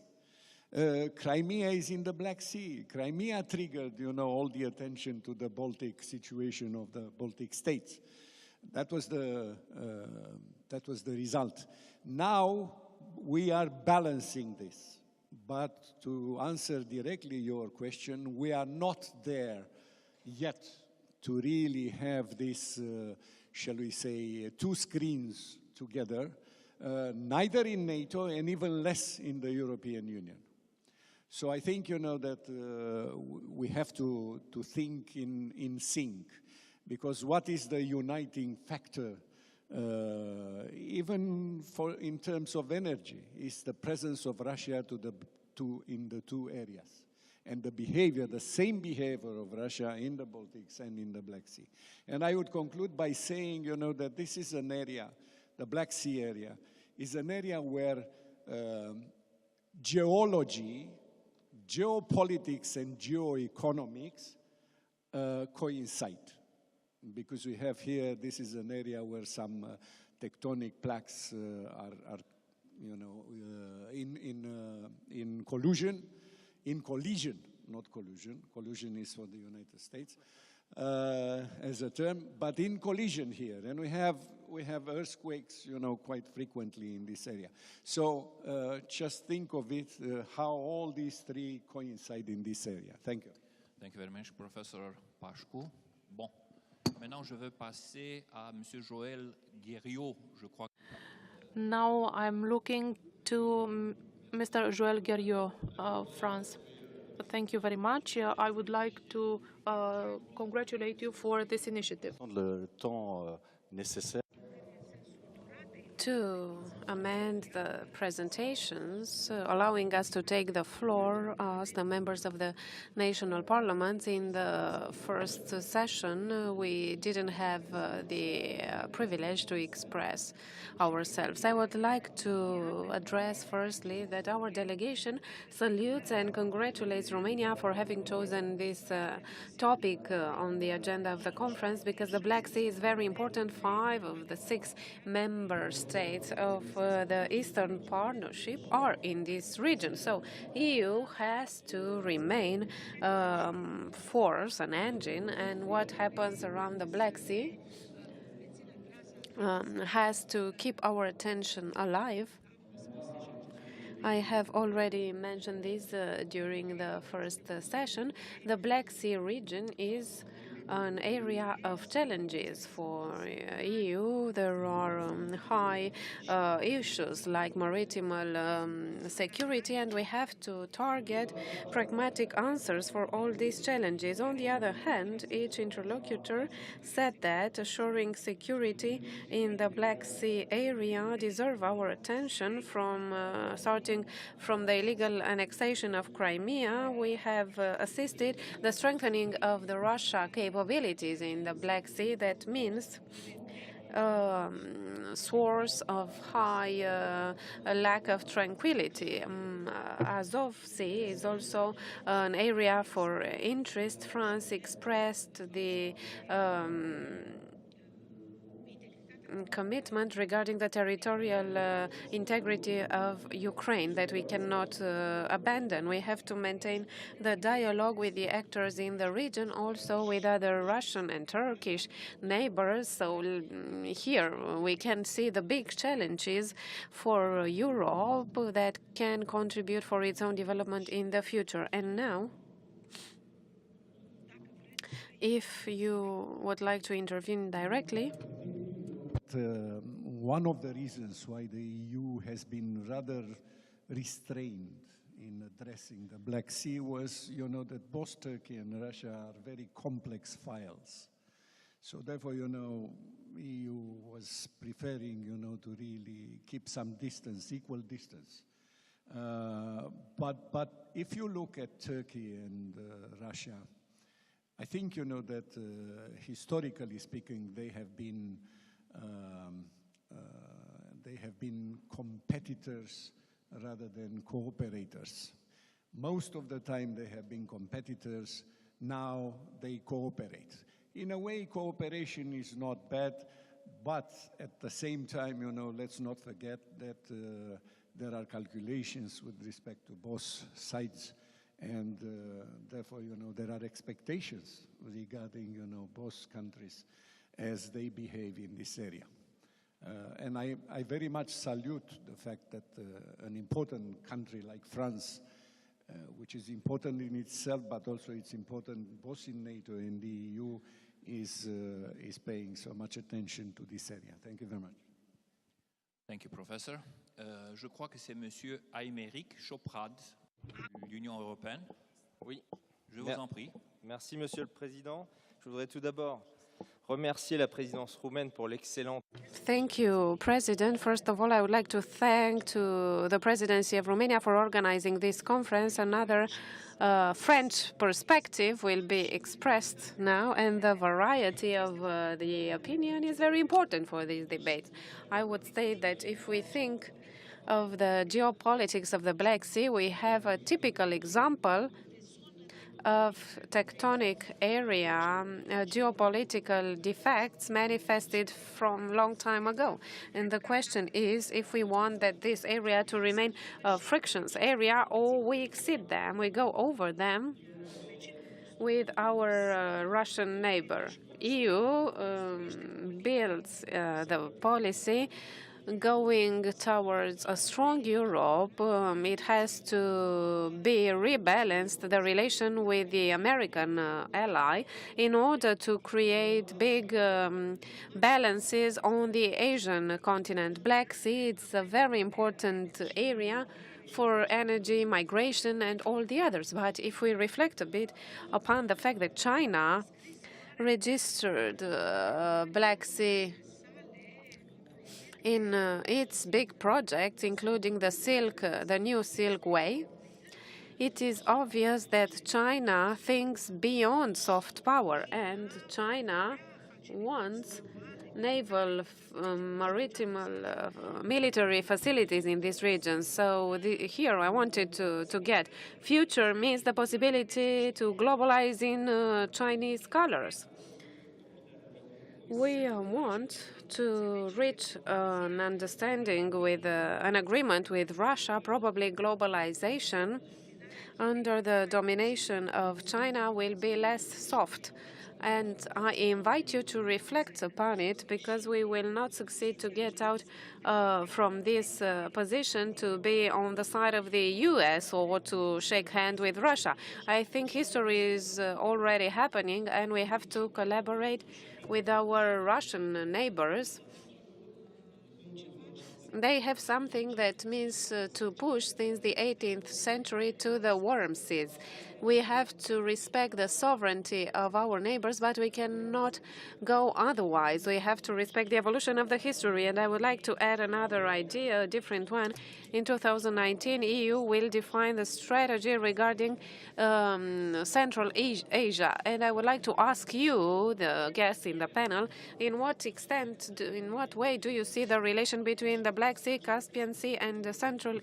Crimea is in the Black Sea. Crimea triggered, you know, all the attention to the Baltic situation of the Baltic states. That was the result. Now we are balancing this. But to answer directly your question, we are not there yet to really have this, shall we say, two screens together, neither in NATO and even less in the European Union. So I think, you know, that we have to think in sync, because what is the uniting factor, even in terms of energy, is the presence of Russia in the two areas. And the behavior, the same behavior of Russia in the Baltics and in the Black Sea. And I would conclude by saying, you know, that this is an area, the Black Sea area, is an area where geology, geopolitics, and geoeconomics coincide. Because we have here, this is an area where some tectonic plaques are you know, in collusion, not collusion. Collusion is for the United States as a term, but in collision here. And we have earthquakes, you know, quite frequently in this area. So just think of it, how all these three coincide in this area. Thank you. Thank you very much, Professor Pașcu. Bon. Maintenant, je veux passer à Monsieur Joël Guerriot, je crois. Now I'm looking to Mr. Joël Guerriot of France. Thank you very much. I would like to congratulate you for this initiative. Le temps nécessaire. To amend the presentations, allowing us to take the floor as the members of the national parliaments. In the first session, we didn't have the privilege to express ourselves. I would like to address firstly that our delegation salutes and congratulates Romania for having chosen this topic on the agenda of the conference, because the Black Sea is very important. 5 of the 6 member states of the Eastern Partnership are in this region. So EU has to remain force, an engine, and what happens around the Black Sea has to keep our attention alive. I have already mentioned this during the first session. The Black Sea region is an area of challenges for EU. There are high issues like maritime security, and we have to target pragmatic answers for all these challenges. On the other hand, each interlocutor said that assuring security in the Black Sea area deserve our attention, from starting from the illegal annexation of Crimea. We have assisted the strengthening of the Russia capabilities in the Black Sea. That means source of high lack of tranquility. Azov Sea is also an area for interest. France expressed the commitment regarding the territorial integrity of Ukraine that we cannot abandon. We have to maintain the dialogue with the actors in the region, also with other Russian and Turkish neighbors. So here we can see the big challenges for Europe that can contribute for its own development in the future. And now, if you would like to intervene directly. One of the reasons why the EU has been rather restrained in addressing the Black Sea was, that both Turkey and Russia are very complex files. So therefore, EU was preferring, to really keep some distance, equal distance. But if you look at Turkey and Russia, I think, that historically speaking, they have been competitors rather than cooperators. Most of the time they have been competitors. Now they cooperate. In a way, cooperation is not bad, but at the same time, let's not forget that there are calculations with respect to both sides, and therefore, there are expectations regarding, both countries as they behave in this area. And I very much salute the fact that an important country like France, which is important in itself, but also it's important both in NATO and the EU, is paying so much attention to this area. Thank you very much. Thank you, Professor. Je crois que c'est Monsieur Aymeric Choprad, de l'Union européenne. Oui. Je vous en prie. Merci, Monsieur le Président. Je voudrais tout d'abord remercier la présidence roumaine pour l'excellente. Thank you, President. First of all, I would like to thank the Presidency of Romania for organizing this conference. Another French perspective will be expressed now, and the variety of the opinion is very important for these debates. I would say that if we think of the geopolitics of the Black Sea, we have a typical example of tectonic area, geopolitical defects manifested from a long time ago. And the question is if we want that this area to remain a frictions area, or we exceed them, we go over them with our Russian neighbor. EU builds the policy going towards a strong Europe. It has to be rebalanced, the relation with the American ally, in order to create big balances on the Asian continent. Black Sea, it's a very important area for energy, migration, and all the others. But if we reflect a bit upon the fact that China registered Black Sea in its big projects, including the new Silk Way, it is obvious that China thinks beyond soft power, and China wants naval, maritime, military facilities in this region. So here I wanted to get future means the possibility to globalize in Chinese colors. We want to reach an understanding with an agreement with Russia, probably globalization under the domination of China will be less soft. And I invite you to reflect upon it, because we will not succeed to get out from this position to be on the side of the US or to shake hands with Russia. I think history is already happening, and we have to collaborate with our Russian neighbors. They have something that means to push since the 18th century to the warm seas. We have to respect the sovereignty of our neighbors, but we cannot go otherwise. We have to respect the evolution of the history. And I would like to add another idea, a different one. In 2019, EU will define the strategy regarding Central Asia. And I would like to ask you, the guests in the panel, in what way do you see the relation between the Black Sea, Caspian Sea, and Central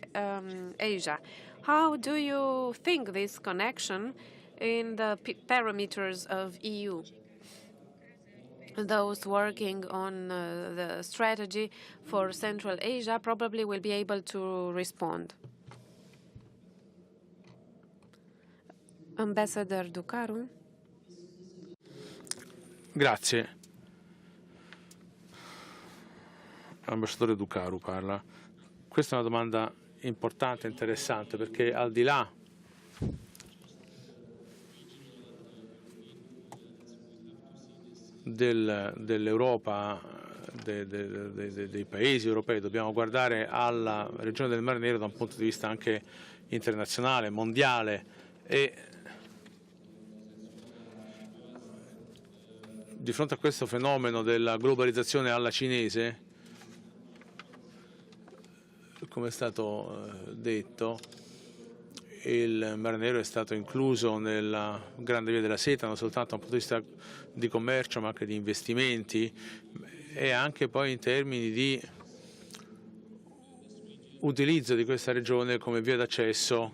Asia? How do you think this connection in the parameters of EU? Those working on the strategy for Central Asia probably will be able to respond. Ambassador Ducaru. Grazie. Ambasciatore Ducaru parla. Questa è una domanda importante, interessante, perché al di là dell'Europa, dei paesi europei, dobbiamo guardare alla regione del Mar Nero da un punto di vista anche internazionale, mondiale, e di fronte a questo fenomeno della globalizzazione alla cinese, come è stato detto, il Mar Nero è stato incluso nella Grande Via della Seta non soltanto dal punto di vista di commercio ma anche di investimenti, e anche poi in termini di utilizzo di questa regione come via d'accesso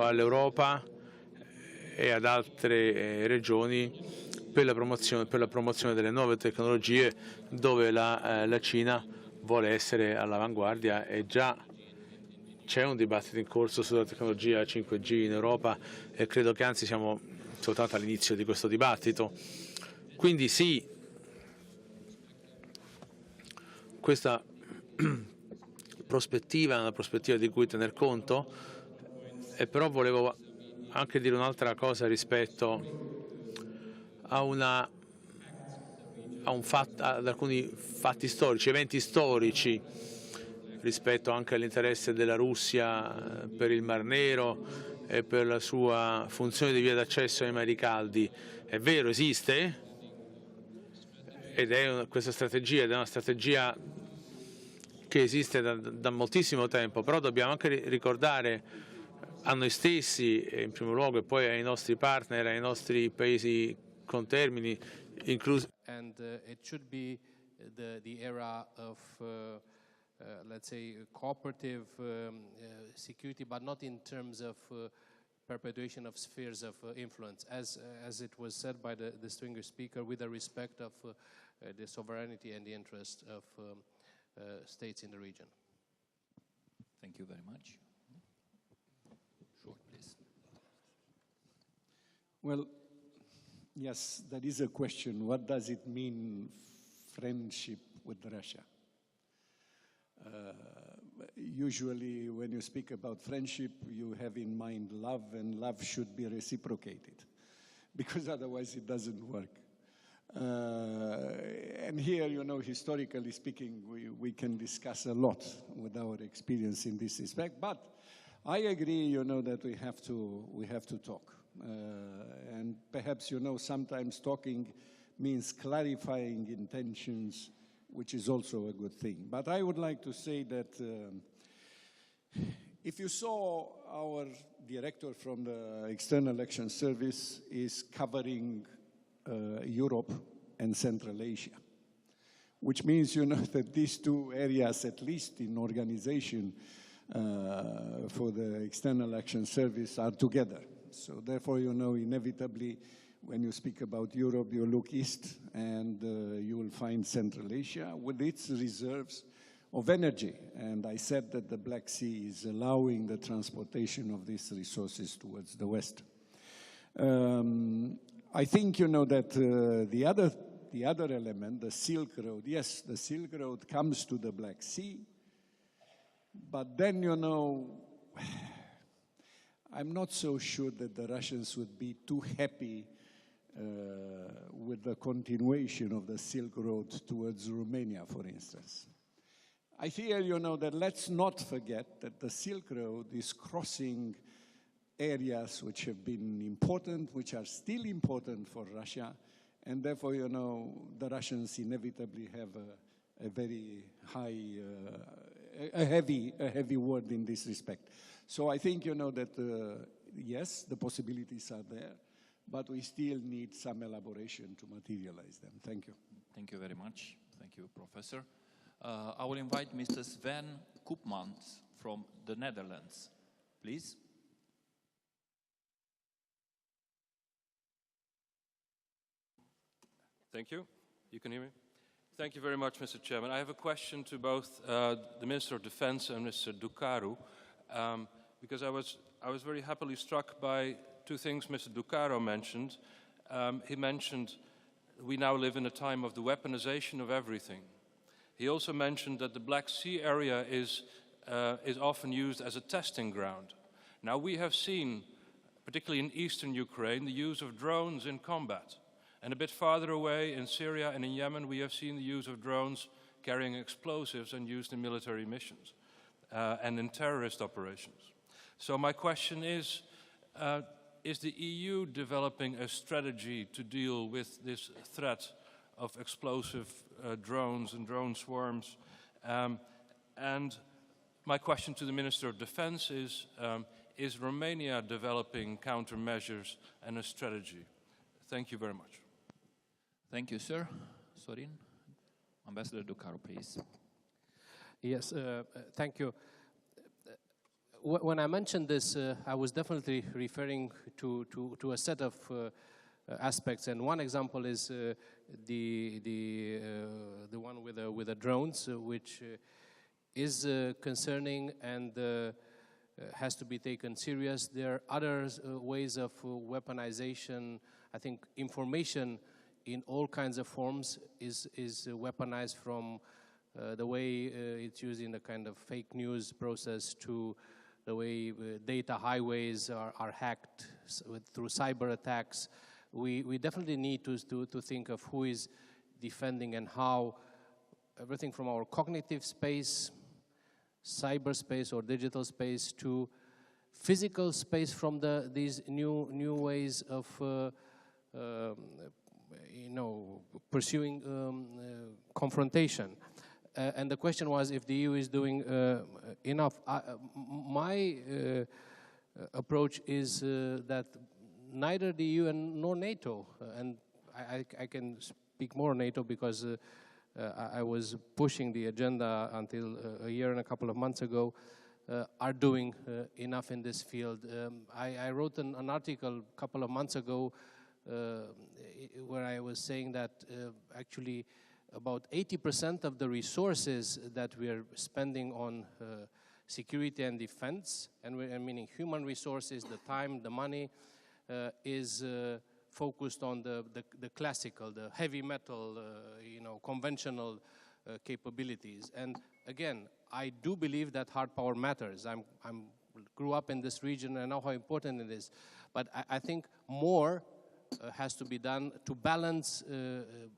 all'Europa e ad altre regioni per la promozione delle nuove tecnologie, dove la Cina vuole essere all'avanguardia, e già c'è un dibattito in corso sulla tecnologia 5G in Europa, e credo che anzi siamo soltanto all'inizio di questo dibattito. Quindi sì, questa prospettiva è una prospettiva di cui tener conto, e però volevo anche dire un'altra cosa rispetto ad alcuni fatti storici, eventi storici, rispetto anche all'interesse della Russia per il Mar Nero e per la sua funzione di via d'accesso ai mari caldi. È vero, esiste, ed è questa strategia, ed è una strategia che esiste da moltissimo tempo, però dobbiamo anche ricordare a noi stessi, in primo luogo, e poi ai nostri partner, ai nostri paesi contermini, inclusi. And it should be the era of, let's say, cooperative security, but not in terms of perpetuation of spheres of influence, as it was said by the distinguished speaker, with the respect of the sovereignty and the interest of states in the region. Thank you very much. Short, please. Well, yes, that is a question. What does it mean, friendship with Russia? Usually when you speak about friendship, you have in mind love, and love should be reciprocated, because otherwise it doesn't work. And here, you know, historically speaking, we can discuss a lot with our experience in this respect, but I agree, you know, that we have to talk. And perhaps, you know, sometimes talking means clarifying intentions, which is also a good thing. But I would like to say that if you saw, our director from the External Action Service is covering Europe and Central Asia, which means, you know, that these two areas, at least in organization for the External Action Service, are together. So therefore, you know, inevitably, when you speak about Europe, you look east, and you will find Central Asia with its reserves, of energy. And I said that the Black Sea is allowing the transportation of these resources towards the West. I think, that the other element, the Silk Road, yes, the Silk Road comes to the Black Sea, but then, I'm not so sure that the Russians would be too happy with the continuation of the Silk Road towards Romania, for instance. I feel, that let's not forget that the Silk Road is crossing areas which have been important, which are still important for Russia, and therefore, the Russians inevitably have a very high, a heavy word in this respect. So I think, that yes, the possibilities are there, but we still need some elaboration to materialize them. Thank you. Thank you very much. Thank you, Professor. I will invite Mr. Sven Koopmans from the Netherlands, please. Thank you. You can hear me? Thank you very much, Mr. Chairman. I have a question to both the Minister of Defense and Mr. Ducaru, because I was very happily struck by two things Mr. Ducaro mentioned. He mentioned we now live in a time of the weaponization of everything. He also mentioned that the Black Sea area is often used as a testing ground. Now we have seen, particularly in eastern Ukraine, the use of drones in combat. And a bit farther away in Syria and in Yemen, we have seen the use of drones carrying explosives and used in military missions and in terrorist operations. So my question is the EU developing a strategy to deal with this threat of explosive drones and drone swarms? And my question to the Minister of Defense is Romania developing countermeasures and a strategy? Thank you very much. Thank you, sir. Sorin, Ambassador Ducaro, please. Yes, thank you. When I mentioned this, I was definitely referring to a set of aspects, and one example is the one with the drones, which is concerning and has to be taken serious. There are other ways of weaponization. I think information in all kinds of forms is weaponized, from the way it's used in a kind of fake news process to the way data highways are hacked through cyber attacks. We definitely need to think of who is defending and how, everything from our cognitive space, cyberspace or digital space, to physical space from these new ways of pursuing confrontation. And the question was if the EU is doing enough. My approach is that neither the EU nor NATO, and I can speak more NATO because I was pushing the agenda until a year and a couple of months ago, are doing enough in this field. I wrote an article a couple of months ago where I was saying that actually about 80% of the resources that we are spending on security and defense, and meaning human resources, the time, the money, is focused on the classical, the heavy metal, conventional capabilities. And again, I do believe that hard power matters. I grew up in this region and I know how important it is. But I think more has to be done to balance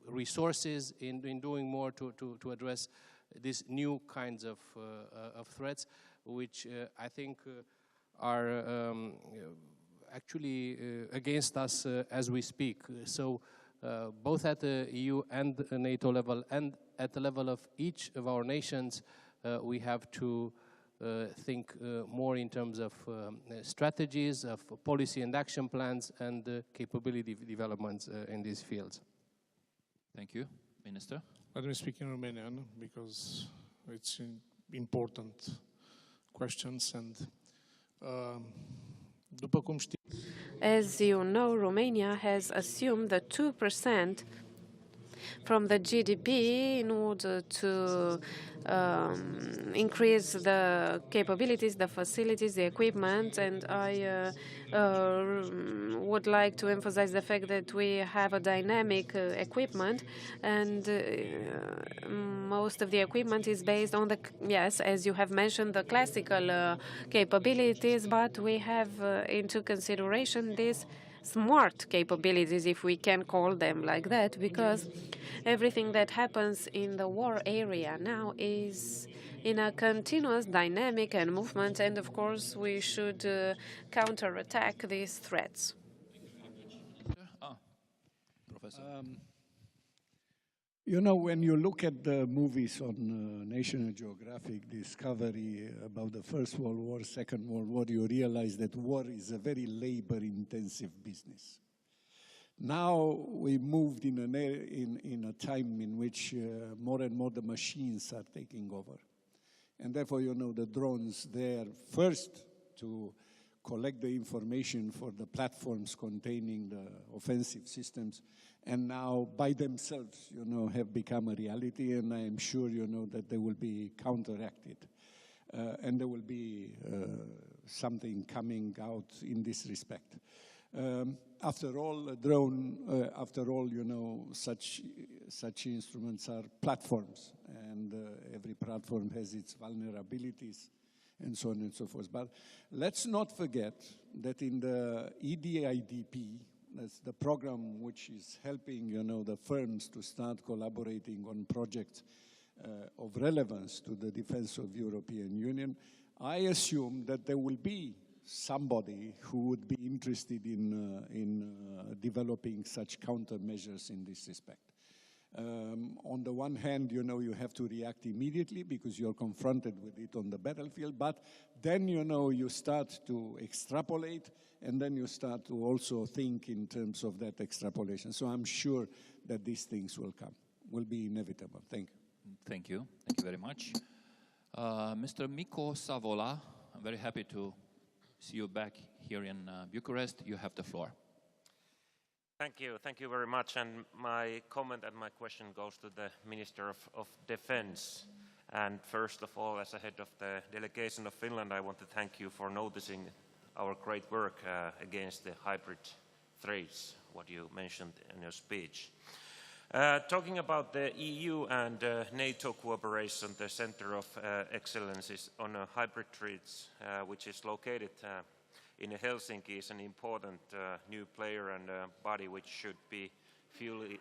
resources in doing more to address these new kinds of threats, which I think are actually against us as we speak. So both at the EU and the NATO level and at the level of each of our nations, we have to think more in terms of strategies, of policy and action plans, and capability developments in these fields. Thank you. Minister? Let me speak in Romanian because it's important questions. And as you know, Romania has assumed the 2% from the GDP in order to increase the capabilities, the facilities, the equipment, and I would like to emphasize the fact that we have a dynamic equipment, and most of the equipment is based on the, yes, as you have mentioned, the classical capabilities, but we have into consideration these smart capabilities, if we can call them like that, because everything that happens in the war area now is in a continuous dynamic and movement, and of course we should counterattack these threats. Professor. You know, when you look at the movies on National Geographic, Discovery about the First World War, Second World War, you realize that war is a very labor-intensive business. Now we moved in a time in which more and more the machines are taking over. And therefore, you know, the drones, they're first to collect the information for the platforms containing the offensive systems, and now by themselves, you know, have become a reality, and I am sure, you know, that they will be counteracted. And there will be something coming out in this respect. After all, a drone, after all, you know, such instruments are platforms, and every platform has its vulnerabilities, and so on and so forth. But let's not forget that in the EDIDP, that's the program which is helping, you know, the firms to start collaborating on projects of relevance to the defense of European Union, I assume that there will be somebody who would be interested in developing such countermeasures in this respect. On the one hand, you know, you have to react immediately because you're confronted with it on the battlefield, but then, you know, you start to extrapolate, and then you start to also think in terms of that extrapolation. So I'm sure that these things will come, will be inevitable. Thank you. Thank you. Thank you very much. Mr. Miko Savola, I'm very happy to see you back here in Bucharest. You have the floor. Thank you very much. And my comment and my question goes to the Minister of Defense. And first of all, as a head of the delegation of Finland, I want to thank you for noticing our great work against the hybrid threats, what you mentioned in your speech. Talking about the EU and NATO cooperation, the Center of Excellence on hybrid threats, which is located in Helsinki, is an important new player and body which should be fully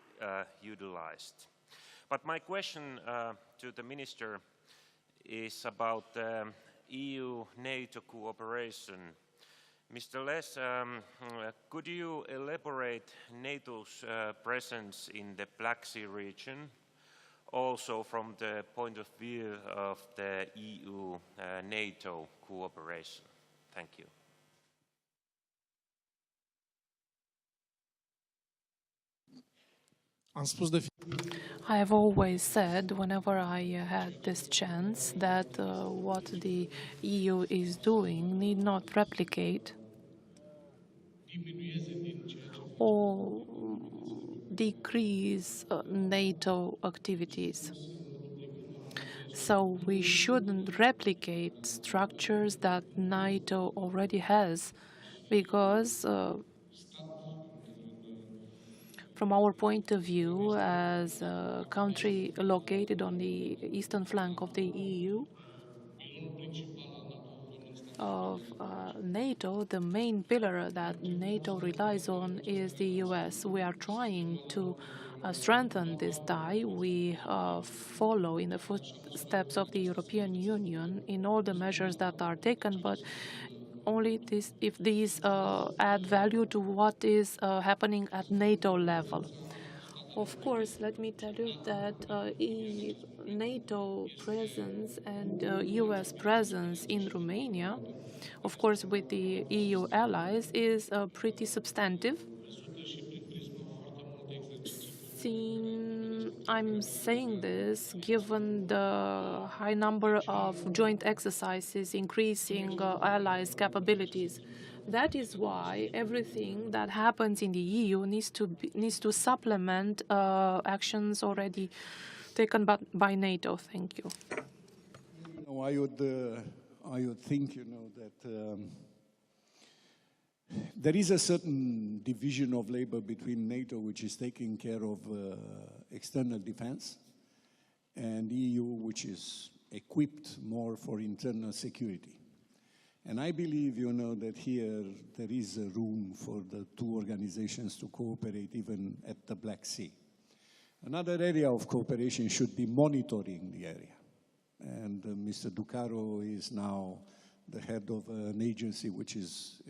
utilized. But my question to the Minister is about EU-NATO cooperation. Mr. Les, could you elaborate NATO's presence in the Black Sea region, also from the point of view of the EU-NATO cooperation? Thank you. I have always said, whenever I had this chance, that what the EU is doing need not replicate or decrease NATO activities. So we shouldn't replicate structures that NATO already has, because from our point of view, as a country located on the eastern flank of the EU, of NATO, the main pillar that NATO relies on is the US. We are trying to strengthen this tie. We follow in the footsteps of the European Union in all the measures that are taken, but only if these add value to what is happening at NATO level. Of course, let me tell you that NATO presence and US presence in Romania, of course with the EU allies, is pretty substantive. I'm saying this given the high number of joint exercises increasing allies' capabilities. That is why everything that happens in the EU needs to supplement actions already taken by NATO. Thank you. I would think, that there is a certain division of labor between NATO, which is taking care of external defense, and EU, which is equipped more for internal security. And I believe, that here there is a room for the two organizations to cooperate even at the Black Sea. Another area of cooperation should be monitoring the area. And Mr. Ducaro is now the head of an agency which is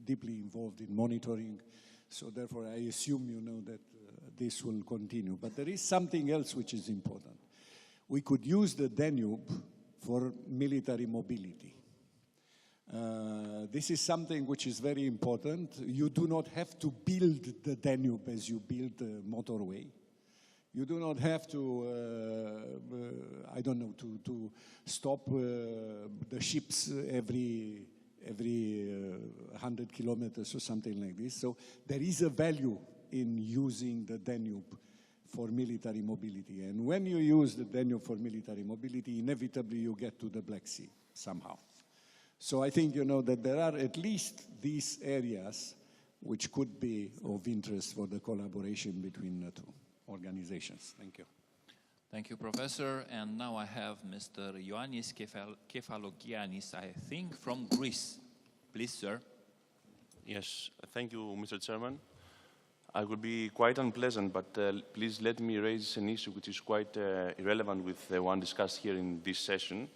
deeply involved in monitoring. So therefore, I assume, that this will continue. But there is something else which is important. We could use the Danube for military mobility. This is something which is very important. You do not have to build the Danube as you build the motorway. You do not have to, to stop the ships every 100 kilometers or something like this. So there is a value in using the Danube for military mobility. And when you use the Danube for military mobility, inevitably you get to the Black Sea somehow. So I think, that there are at least these areas which could be of interest for the collaboration between the two organizations. Thank you. Thank you, Professor. And now I have Mr. Ioannis Kefalogiannis, I think, from Greece. Please, sir. Yes, thank you, Mr. Chairman. I will be quite unpleasant, but please let me raise an issue which is quite irrelevant with the one discussed here in this session.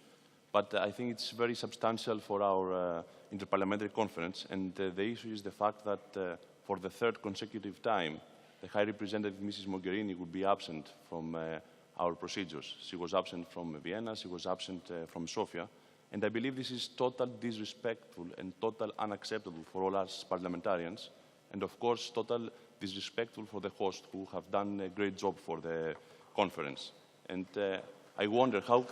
But I think it's very substantial for our Interparliamentary Conference, and the issue is the fact that for the third consecutive time, the High Representative Mrs. Mogherini would be absent from our procedures. She was absent from Vienna, she was absent from Sofia, and I believe this is totally disrespectful and totally unacceptable for all us parliamentarians, and of course, totally disrespectful for the host who have done a great job for the conference. And I wonder how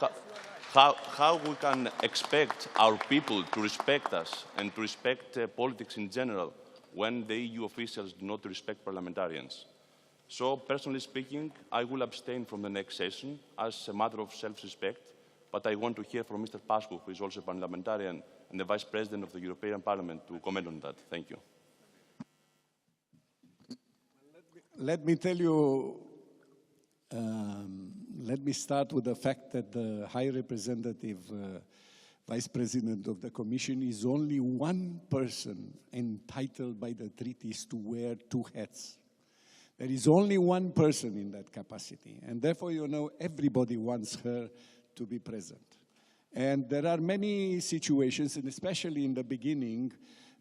we can expect our people to respect us and to respect politics in general when the EU officials do not respect parliamentarians. So, personally speaking, I will abstain from the next session as a matter of self-respect, but I want to hear from Mr. Pascu, who is also a parliamentarian and the Vice President of the European Parliament, to comment on that. Thank you. Let me tell you, let me start with the fact that the High Representative Vice President of the Commission is only one person entitled by the treaties to wear two hats. There is only one person in that capacity, and therefore, everybody wants her to be present. And there are many situations, and especially in the beginning,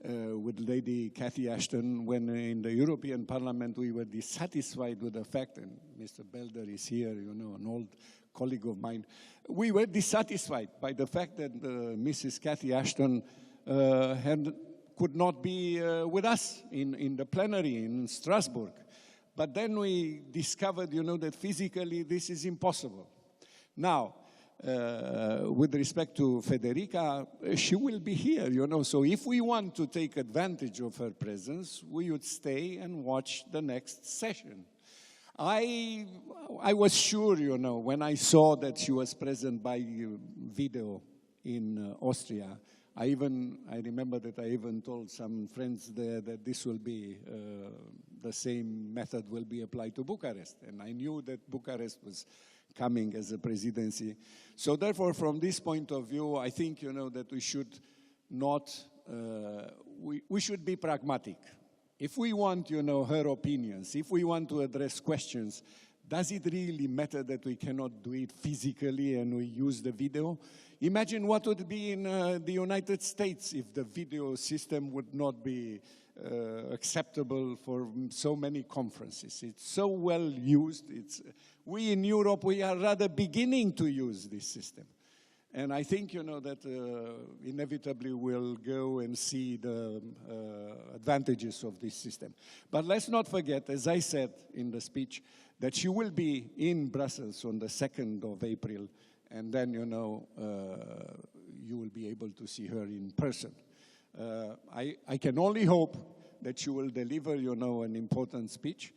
with Lady Cathy Ashton, when in the European Parliament we were dissatisfied with the fact, and Mr. Belder is here, an old colleague of mine, we were dissatisfied by the fact that Mrs. Cathy Ashton could not be with us in the plenary in Strasbourg. But then we discovered, that physically this is impossible. Now, with respect to Federica, she will be here, so if we want to take advantage of her presence, we would stay and watch the next session. I was sure, when I saw that she was present by video in Austria, I remember that I even told some friends there that this will be, the same method will be applied to Bucharest, and I knew that Bucharest was coming as a presidency. So therefore, from this point of view, I think, that we should not, we should be pragmatic. If we want, her opinions, if we want to address questions, does it really matter that we cannot do it physically and we use the video? Imagine what would be in the United States if the video system would not be acceptable for so many conferences. It's so well used. We in Europe, we are rather beginning to use this system. And I think, that inevitably we'll go and see the advantages of this system. But let's not forget, as I said in the speech, that she will be in Brussels on the 2nd of April, and then, you will be able to see her in person. I can only hope that you will deliver, you know, an important speech,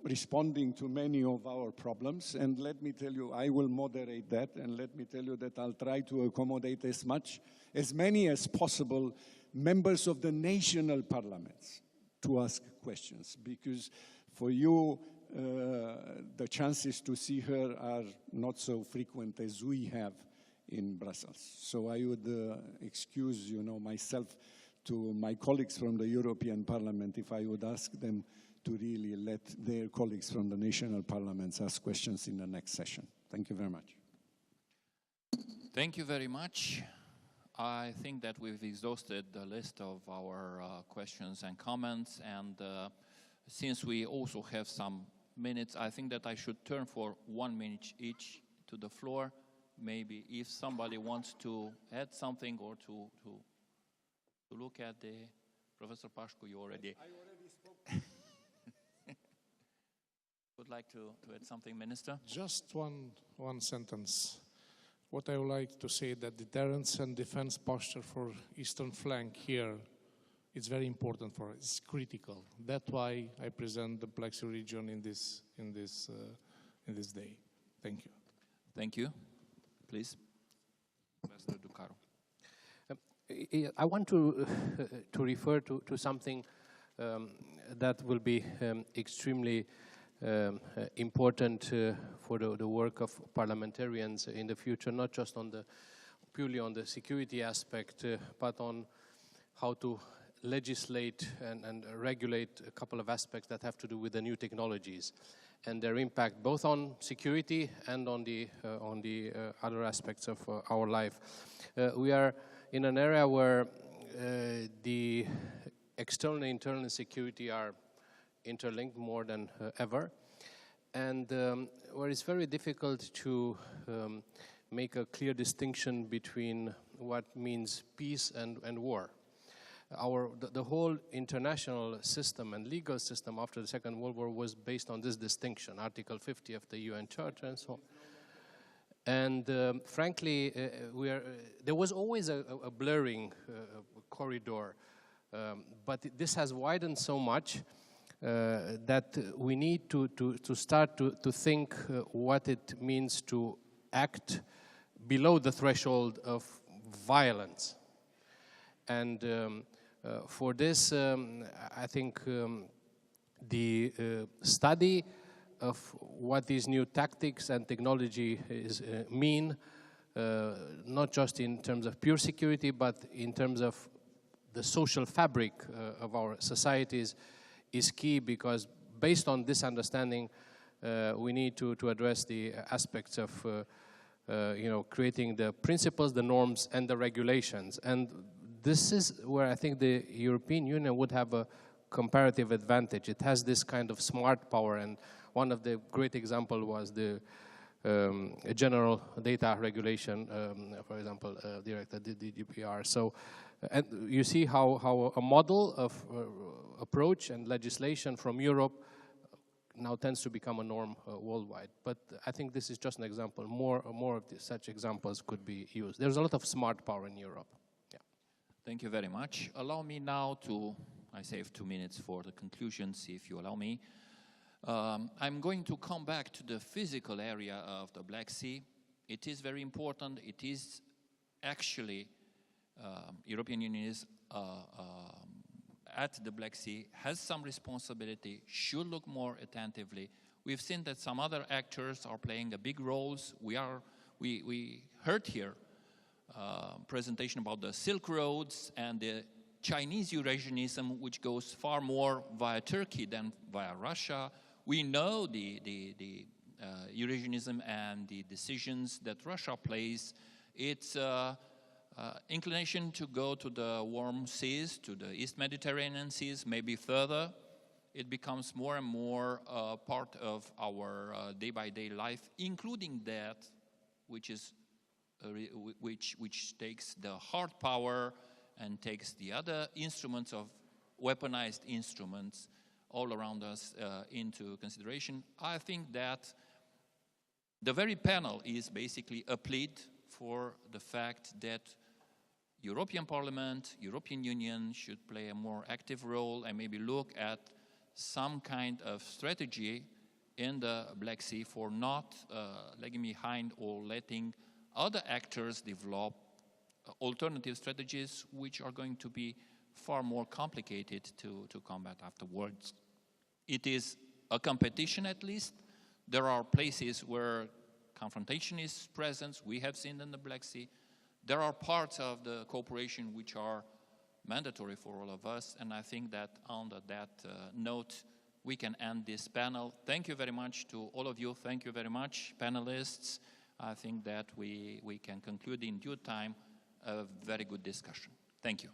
responding to many of our problems. And let me tell you, I will moderate that, and let me tell you that I'll try to accommodate as many as possible members of the national parliaments to ask questions, because for you, the chances to see her are not so frequent as we have in Brussels. So I would excuse, you know, myself to my colleagues from the European Parliament if I would ask them to really let their colleagues from the national parliaments ask questions in the next session. Thank you very much. Thank you very much. I think that we've exhausted the list of our questions and comments, and since we also have some minutes, I think that I should turn for 1 minute each to the floor. Maybe if somebody wants to add something or to look at the Professor Pașcu, you already. I already spoke. Would like to add something, Minister? Just one sentence. What I would like to say that deterrence and defense posture for eastern flank here is very important for us. It's critical. That's why I present the Black Sea region in this day. Thank you. Thank you. Please, Ambassador Ducaru. I want to refer to something that will be extremely important for the work of parliamentarians in the future, not just purely on the security aspect, but on how to legislate and regulate a couple of aspects that have to do with the new technologies and their impact both on security and on the other aspects of our life. We are in an area where the external and internal security are interlinked more than ever, and where it's very difficult to make a clear distinction between what means peace and war. The whole international system and legal system after the Second World War was based on this distinction, Article 50 of the UN Charter and so on. And frankly, there was always a blurring corridor, but this has widened so much that we need to start to think what it means to act below the threshold of violence. And for this, I think the study of what these new tactics and technology mean, not just in terms of pure security, but in terms of the social fabric of our societies, is key, because based on this understanding, we need to address the aspects of creating the principles, the norms, and the regulations. And this is where I think the European Union would have a comparative advantage. It has this kind of smart power, and one of the great examples was the general data regulation, for example, the GDPR. So, and you see how a model of approach and legislation from Europe now tends to become a norm worldwide. But I think this is just an example. More of such examples could be used. There's a lot of smart power in Europe. Yeah. Thank you very much. Allow me now to, I save 2 minutes for the conclusions, if you allow me. I'm going to come back to the physical area of the Black Sea. It is very important. It is actually, European Union is at the Black Sea, has some responsibility, should look more attentively. We've seen that some other actors are playing a big roles. We heard here presentation about the Silk Roads and the Chinese Eurasianism, which goes far more via Turkey than via Russia. We know the Eurasianism and the decisions that Russia plays. Its inclination to go to the warm seas, to the East Mediterranean seas, maybe further. It becomes more and more part of our day-by-day life, including that which is which takes the hard power and takes the other instruments of weaponized instruments all around us into consideration. I think that the very panel is basically a plea for the fact that European Parliament, European Union should play a more active role and maybe look at some kind of strategy in the Black Sea for not lagging behind or letting other actors develop alternative strategies which are going to be far more complicated to combat afterwards. It is a competition at least. There are places where confrontation is present, we have seen in the Black Sea. There are parts of the cooperation which are mandatory for all of us, and I think that on that note, we can end this panel. Thank you very much to all of you. Thank you very much, panelists. I think that we can conclude in due time a very good discussion. Thank you.